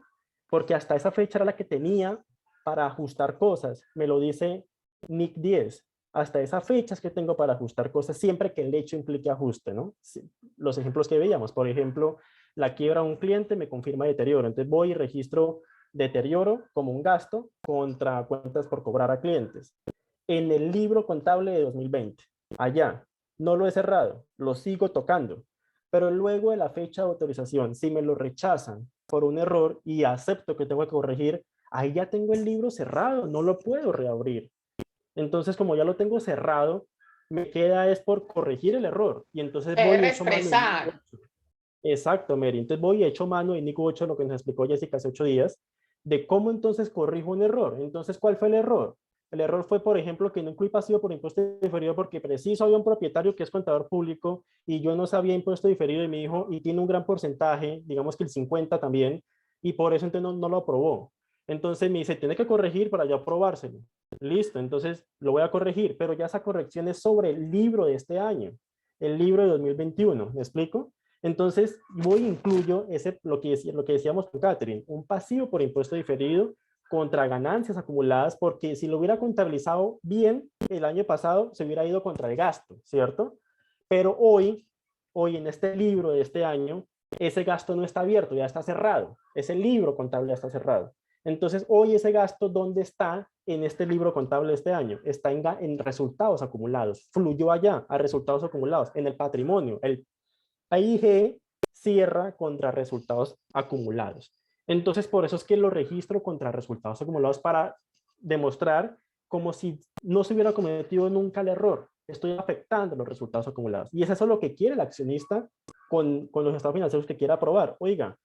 Porque hasta esa fecha era la que tenía para ajustar cosas, me lo dice NIC 10. Hasta esa fecha es que tengo para ajustar cosas siempre que el hecho implique ajuste, ¿no? Los ejemplos que veíamos, por ejemplo, la quiebra de un cliente me confirma deterioro, entonces voy y registro deterioro como un gasto contra cuentas por cobrar a clientes. En el libro contable de 2020, allá, no lo he cerrado, lo sigo tocando, pero luego de la fecha de autorización, si me lo rechazan por un error y acepto que tengo que corregir, ahí ya tengo el libro cerrado, no lo puedo reabrir. Entonces, como ya lo tengo cerrado, me queda es por corregir el error. Y entonces voy a expresar. Exacto, Mary. Entonces voy y echo mano en NICU 8, lo que nos explicó Jessica hace 8 días, de cómo entonces corrijo un error. Entonces, ¿cuál fue el error? El error fue, por ejemplo, que no incluí pasivo por impuesto diferido porque preciso había un propietario que es contador público y yo no sabía impuesto diferido de mi hijo y tiene un gran porcentaje, digamos que el 50 también, y por eso entonces no lo aprobó. Entonces me dice, tiene que corregir para yo aprobárselo. Listo, entonces lo voy a corregir, pero ya esa corrección es sobre el libro de este año, el libro de 2021, ¿me explico? Entonces voy e incluyo lo que decíamos con Catherine, un pasivo por impuesto diferido contra ganancias acumuladas, porque si lo hubiera contabilizado bien el año pasado, se hubiera ido contra el gasto, ¿cierto? Pero hoy en este libro de este año, ese gasto no está abierto, ya está cerrado. Ese libro contable ya está cerrado. Entonces, hoy ese gasto, ¿dónde está en este libro contable de este año? Está en resultados acumulados. Fluyó allá a resultados acumulados, en el patrimonio. El PIG cierra contra resultados acumulados. Entonces, por eso es que lo registro contra resultados acumulados para demostrar como si no se hubiera cometido nunca el error. Estoy afectando los resultados acumulados. Y es eso lo que quiere el accionista con los estados financieros que quiera aprobar. Oiga,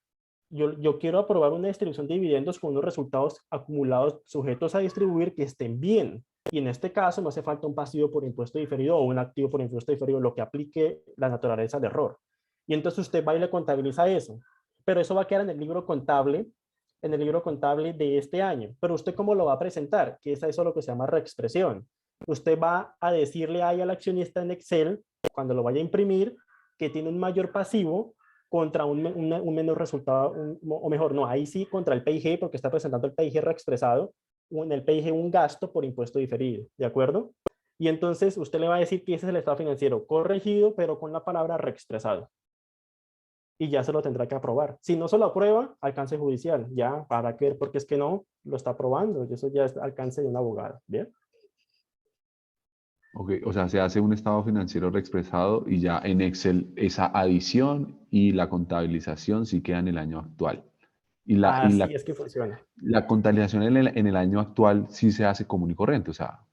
yo quiero aprobar una distribución de dividendos con unos resultados acumulados sujetos a distribuir que estén bien. Y en este caso no hace falta un pasivo por impuesto diferido o un activo por impuesto diferido, lo que aplique la naturaleza del error. Y entonces usted va y le contabiliza eso. Pero eso va a quedar en el libro contable de este año. Pero usted ¿cómo lo va a presentar? Que es eso lo que se llama reexpresión. Usted va a decirle ahí al accionista en Excel, cuando lo vaya a imprimir, que tiene un mayor pasivo contra un menor resultado, o mejor, no, ahí sí contra el PIG, porque está presentando el PIG reexpresado, o en el PIG un gasto por impuesto diferido, ¿de acuerdo? Y entonces usted le va a decir que ese es el estado financiero corregido, pero con la palabra reexpresado. Y ya se lo tendrá que aprobar. Si no se lo aprueba, alcance judicial, ya, para qué, porque es que no lo está aprobando, y eso ya es alcance de un abogado, ¿bien? Ok, o sea, se hace un estado financiero reexpresado y ya en Excel esa adición y la contabilización sí queda en el año actual. Así es que funciona. La contabilización en el año actual sí se hace común y corriente, o sea,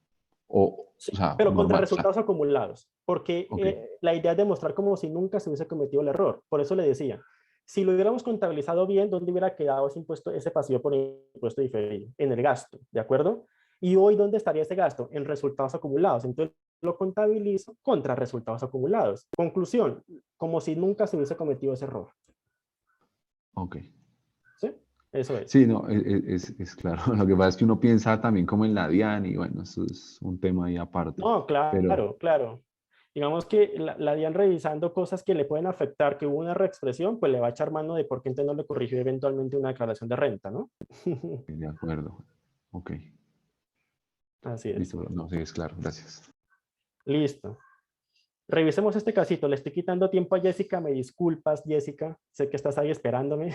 pero contra normal, resultados acumulados, porque la idea es demostrar como si nunca se hubiese cometido el error. Por eso le decía, si lo hubiéramos contabilizado bien, ¿dónde hubiera quedado ese impuesto, ese pasivo por impuesto diferido? En el gasto, ¿de acuerdo? Y hoy, ¿dónde estaría ese gasto? En resultados acumulados. Entonces, lo contabilizo contra resultados acumulados. Conclusión, como si nunca se hubiese cometido ese error. Ok. ¿Sí? Eso es. Sí, no, es claro. Lo que pasa es que uno piensa también como en la DIAN y bueno, eso es un tema ahí aparte. No, claro, claro. Digamos que la DIAN revisando cosas que le pueden afectar, que hubo una reexpresión, pues le va a echar mano de por qué entonces no le corrigió eventualmente una declaración de renta, ¿no? De acuerdo. Ok. Así es. Listo, no, sí, es claro, gracias. Listo. Revisemos este casito. Le estoy quitando tiempo a Jessica. Me disculpas, Jessica. Sé que estás ahí esperándome,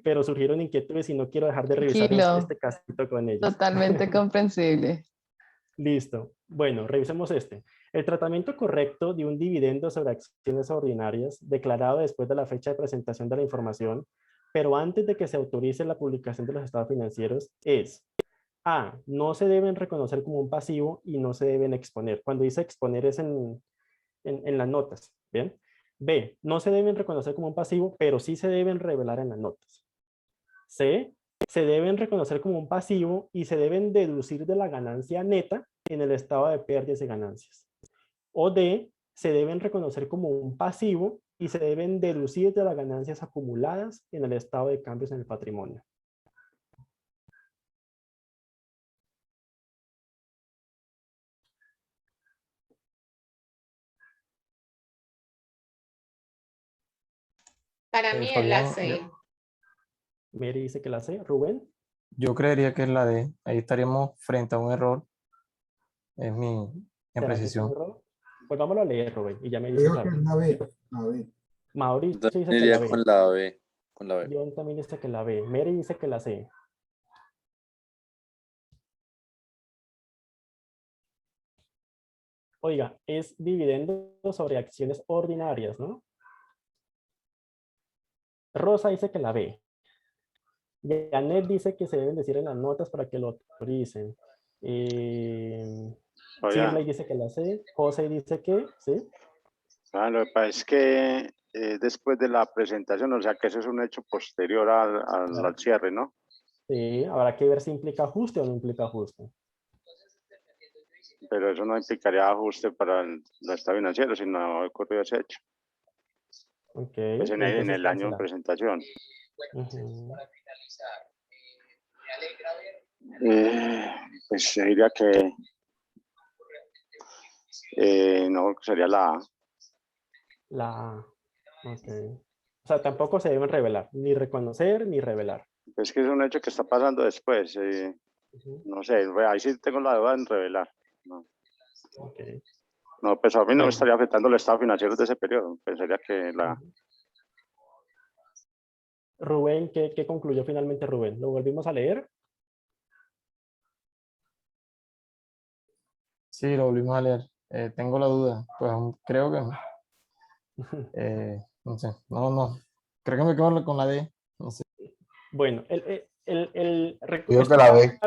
pero surgieron inquietudes y no quiero dejar de revisar este casito con ellos. Totalmente comprensible. Listo. Bueno, revisemos este. El tratamiento correcto de un dividendo sobre acciones ordinarias declarado después de la fecha de presentación de la información, pero antes de que se autorice la publicación de los estados financieros, es A. No se deben reconocer como un pasivo y no se deben exponer. Cuando dice exponer es en las notas, ¿bien? B. No se deben reconocer como un pasivo, pero sí se deben revelar en las notas. C. Se deben reconocer como un pasivo y se deben deducir de la ganancia neta en el estado de pérdidas y ganancias. O D. Se deben reconocer como un pasivo y se deben deducir de las ganancias acumuladas en el estado de cambios en el patrimonio. Para mí es la C. Mary dice que la C. ¿Rubén? Yo creería que es la D. Ahí estaríamos frente a un error. Es mi precisión. Pues vámonos a leer, Rubén, y ya me dice. Creo que es la B. La B. Mauricio dice que la B. Con la B. Con la B. John también dice que la B. Mary dice que la C. Oiga, es dividendo sobre acciones ordinarias, ¿no? Rosa dice que la B. Janet dice que se deben decir en las notas para que lo autoricen. Shirley dice que la C. José dice que sí. Lo que pasa es que después de la presentación, o sea que eso es un hecho posterior al cierre, ¿no? Sí, habrá que ver si implica ajuste o no implica ajuste. Pero eso no implicaría ajuste para el estado financiero si no ha ocurrido ese hecho. Okay. Pues en el año de presentación. Pues yo diría que no, sería la A. La A. Ok. O sea, tampoco se deben revelar, ni reconocer ni revelar. Es que es un hecho que está pasando después. No sé, ahí sí tengo la duda en revelar. No. Okay. No, pues a mí no me estaría afectando el estado financiero de ese periodo. Pensaría que la... Rubén, ¿qué concluyó finalmente Rubén? ¿Lo volvimos a leer? Sí, lo volvimos a leer. Tengo la duda, pues creo que no. No sé, no. Creo que me quedo con la D, no sé. Bueno, Creo que la B.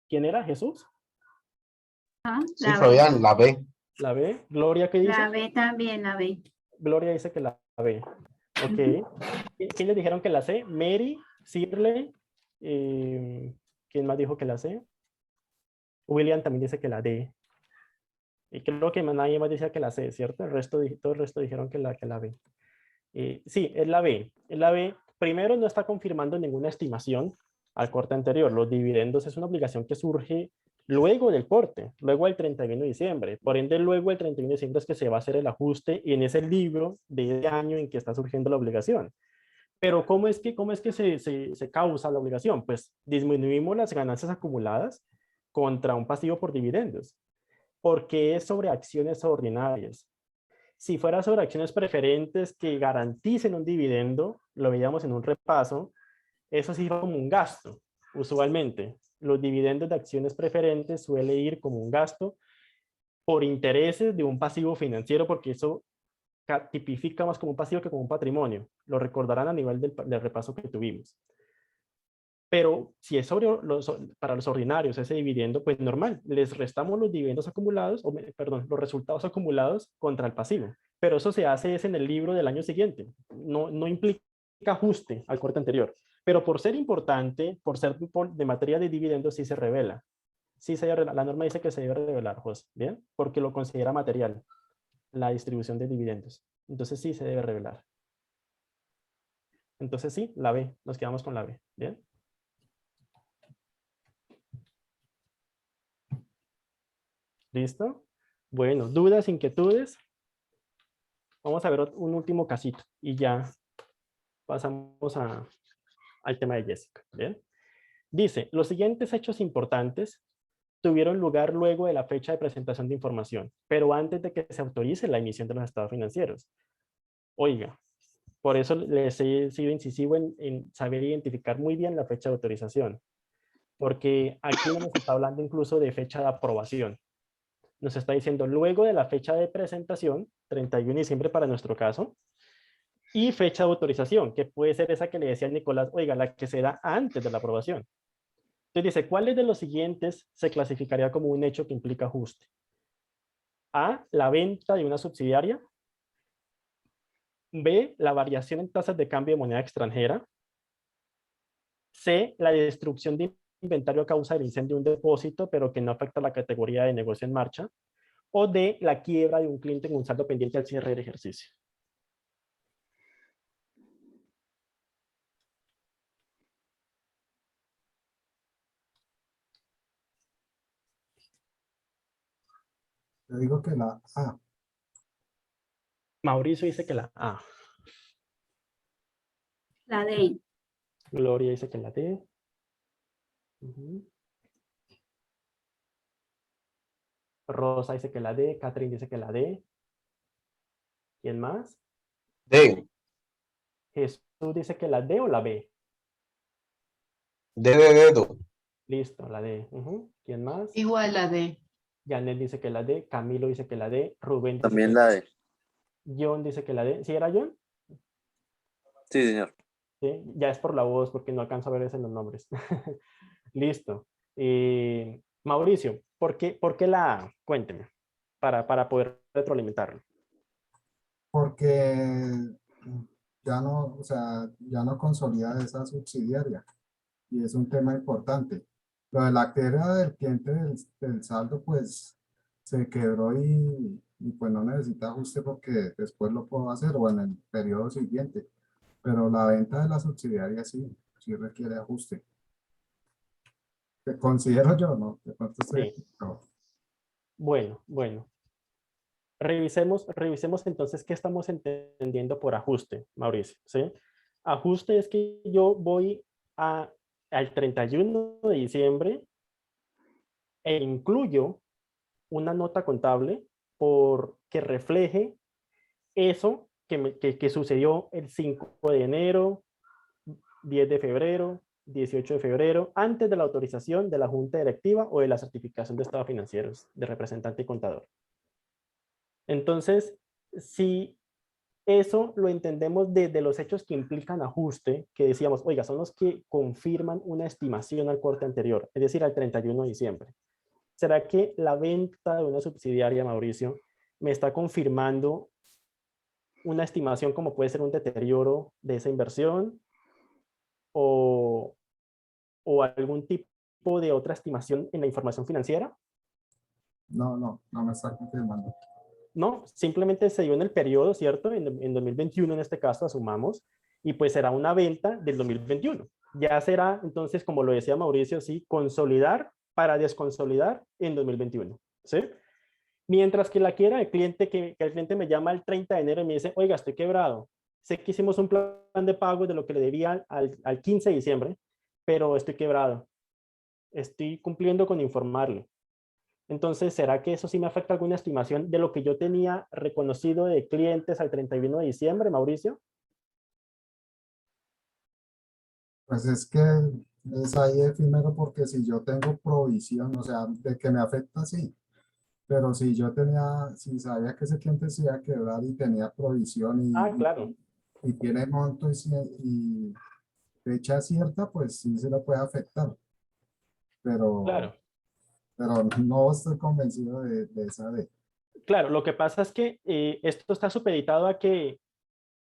¿Quién era? ¿Jesús? Sí, Fabián, la B. La B. Gloria, ¿qué dice? La B también, la B. Gloria dice que la B. Ok. ¿Quién les dijeron que la C? Mary, Shirley. ¿Quién más dijo que la C? William también dice que la D. Y creo que nadie más decía que la C, ¿cierto? Todo el resto dijeron que la B. Sí, es la B. Es la B. Primero, no está confirmando ninguna estimación al corte anterior. Los dividendos es una obligación que surge luego del corte, luego del 31 de diciembre. Por ende, luego del 31 de diciembre es que se va a hacer el ajuste y en ese libro de ese año en que está surgiendo la obligación. Pero ¿cómo es que se causa la obligación? Pues disminuimos las ganancias acumuladas contra un pasivo por dividendos, porque es sobre acciones ordinarias. Si fuera sobre acciones preferentes que garanticen un dividendo, lo veíamos en un repaso, eso sí va como un gasto, usualmente. Los dividendos de acciones preferentes suele ir como un gasto por intereses de un pasivo financiero, porque eso tipifica más como un pasivo que como un patrimonio. Lo recordarán a nivel del repaso que tuvimos. Pero si es para los ordinarios ese dividendo, pues normal, les restamos los dividendos acumulados, perdón, los resultados acumulados contra el pasivo. Pero eso se hace en el libro del año siguiente. No implica ajuste al corte anterior. Pero por ser importante, por ser de materia de dividendos, sí se revela. Sí se revela. La norma dice que se debe revelar, José, ¿bien? Porque lo considera material, la distribución de dividendos. Entonces sí se debe revelar. Entonces sí, la B, nos quedamos con la B, ¿bien? ¿Listo? Bueno, ¿dudas, inquietudes? Vamos a ver un último casito y ya pasamos al tema de Jessica. ¿Bien? Dice, los siguientes hechos importantes tuvieron lugar luego de la fecha de presentación de información, pero antes de que se autorice la emisión de los estados financieros. Oiga, por eso les he sido incisivo en saber identificar muy bien la fecha de autorización, porque aquí nos está hablando incluso de fecha de aprobación. Nos está diciendo luego de la fecha de presentación, 31 de diciembre para nuestro caso, y fecha de autorización, que puede ser esa que le decía Nicolás, oiga, la que se da antes de la aprobación. Entonces dice, ¿cuáles de los siguientes se clasificaría como un hecho que implica ajuste? A, la venta de una subsidiaria. B, la variación en tasas de cambio de moneda extranjera. C, la destrucción de inventario a causa del incendio de un depósito, pero que no afecta la categoría de negocio en marcha. O D, la quiebra de un cliente en un saldo pendiente al cierre del ejercicio. Yo digo que la A. Mauricio dice que la A. La D. Gloria dice que la D. Rosa dice que la D. Catherine dice que la D. ¿Quién más? D. Jesús dice que la D o la B. D de dedo. Listo, la D. ¿Quién más? Igual la D. Janet dice que la D. Camilo dice que la D. Rubén dice También que la D. John dice que la D. ¿Sí era John? Sí, señor. ¿Sí? Ya es por la voz porque no alcanzo a ver eso en los nombres. Listo. Mauricio, ¿por qué la A? Cuénteme, para poder retroalimentarlo. Porque ya no, o sea, ya no consolida esa subsidiaria y es un tema importante. Lo de la quiebra del cliente del saldo, pues se quebró y pues no necesita ajuste porque después lo puedo hacer o en el periodo siguiente. Pero la venta de la subsidiaria sí requiere ajuste. Que considero yo, ¿no? De pronto estoy equivocado. Bueno. Revisemos entonces qué estamos entendiendo por ajuste, Mauricio, ¿sí? Ajuste es que yo voy al 31 de diciembre e incluyo una nota contable que refleje eso que sucedió el 5 de enero, 10 de febrero, 18 de febrero, antes de la autorización de la Junta Directiva o de la certificación de estados financieros de representante y contador. Entonces, si eso lo entendemos desde los hechos que implican ajuste, que decíamos, oiga, son los que confirman una estimación al corte anterior, es decir, al 31 de diciembre. ¿Será que la venta de una subsidiaria, Mauricio, me está confirmando una estimación como puede ser un deterioro de esa inversión o algún tipo de otra estimación en la información financiera? No me está confirmando. No, simplemente se dio en el periodo, ¿cierto? En 2021 en este caso asumamos, y pues será una venta del 2021. Ya será entonces, como lo decía Mauricio, sí, consolidar para desconsolidar en 2021, ¿sí? Mientras que la quiera el cliente, que el cliente me llama el 30 de enero y me dice, oiga, estoy quebrado. Sé que hicimos un plan de pago de lo que le debía al 15 de diciembre, pero estoy quebrado. Estoy cumpliendo con informarle. Entonces, ¿será que eso sí me afecta alguna estimación de lo que yo tenía reconocido de clientes al 31 de diciembre, Mauricio? Pues es que es ahí efímero porque si yo tengo provisión, o sea, de que me afecta, sí. Pero si yo si sabía que ese cliente se iba a quebrar y tenía provisión claro. y tiene monto y fecha cierta, pues sí se lo puede afectar. Claro. Pero no estoy convencido de esa de. Claro, lo que pasa es que esto está supeditado a que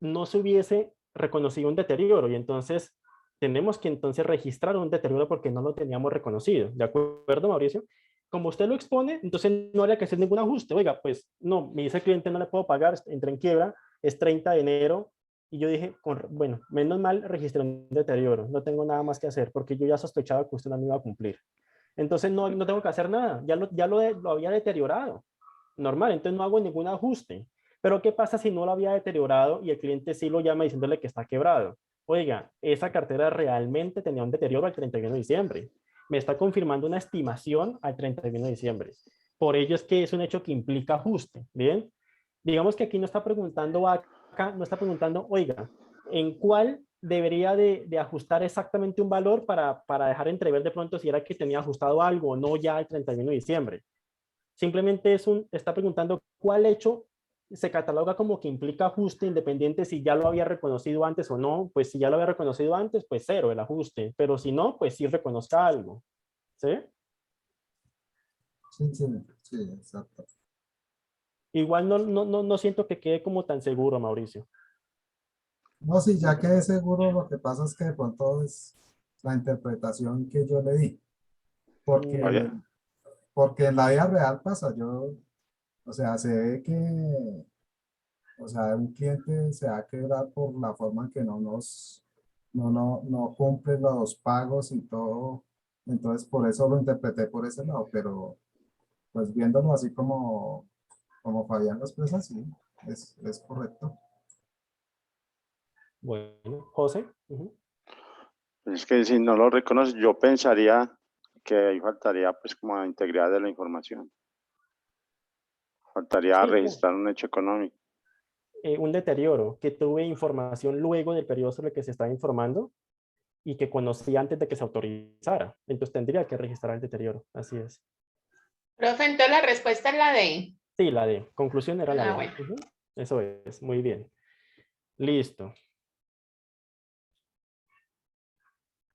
no se hubiese reconocido un deterioro y entonces tenemos que entonces registrar un deterioro porque no lo teníamos reconocido. ¿De acuerdo, Mauricio? Como usted lo expone, entonces no habría que hacer ningún ajuste. Oiga, pues no, me dice el cliente no le puedo pagar, entré en quiebra, es 30 de enero y yo dije, bueno, menos mal registré un deterioro, no tengo nada más que hacer porque yo ya sospechaba que usted no me iba a cumplir. Entonces no tengo que hacer nada, ya lo había deteriorado. Normal, entonces no hago ningún ajuste. Pero ¿qué pasa si no lo había deteriorado y el cliente sí lo llama diciéndole que está quebrado? Oiga, esa cartera realmente tenía un deterioro al 31 de diciembre. Me está confirmando una estimación al 31 de diciembre. Por ello es que es un hecho que implica ajuste, ¿bien? Digamos que aquí no está preguntando oiga, ¿en cuál debería de ajustar exactamente un valor para dejar entrever de pronto si era que tenía ajustado algo o no ya al 31 de diciembre? Simplemente está preguntando cuál hecho se cataloga como que implica ajuste independiente si ya lo había reconocido antes o no. Pues si ya lo había reconocido antes, pues cero el ajuste. Pero si no, pues sí reconozca algo. ¿Sí? Sí, exacto. Igual no siento que quede como tan seguro, Mauricio. No, sí, ya quedé seguro, lo que pasa es que de pronto es la interpretación que yo le di. Porque en la vida real pasa, o sea, se ve que, o sea, un cliente se va a quebrar por la forma en que no cumple los pagos y todo. Entonces, por eso lo interpreté por ese lado, pero pues viéndolo así como Fabián lo expresa, sí, es correcto. Bueno, José. Es que si no lo reconoce, yo pensaría que ahí faltaría pues como la integridad de la información. Faltaría registrar un hecho económico. Un deterioro, que tuve información luego del periodo sobre el que se estaba informando y que conocí antes de que se autorizara. Entonces tendría que registrar el deterioro. Así es. Profe, entonces la respuesta es la D. Sí, la D. Conclusión era la D. Bueno. Eso es. Muy bien. Listo.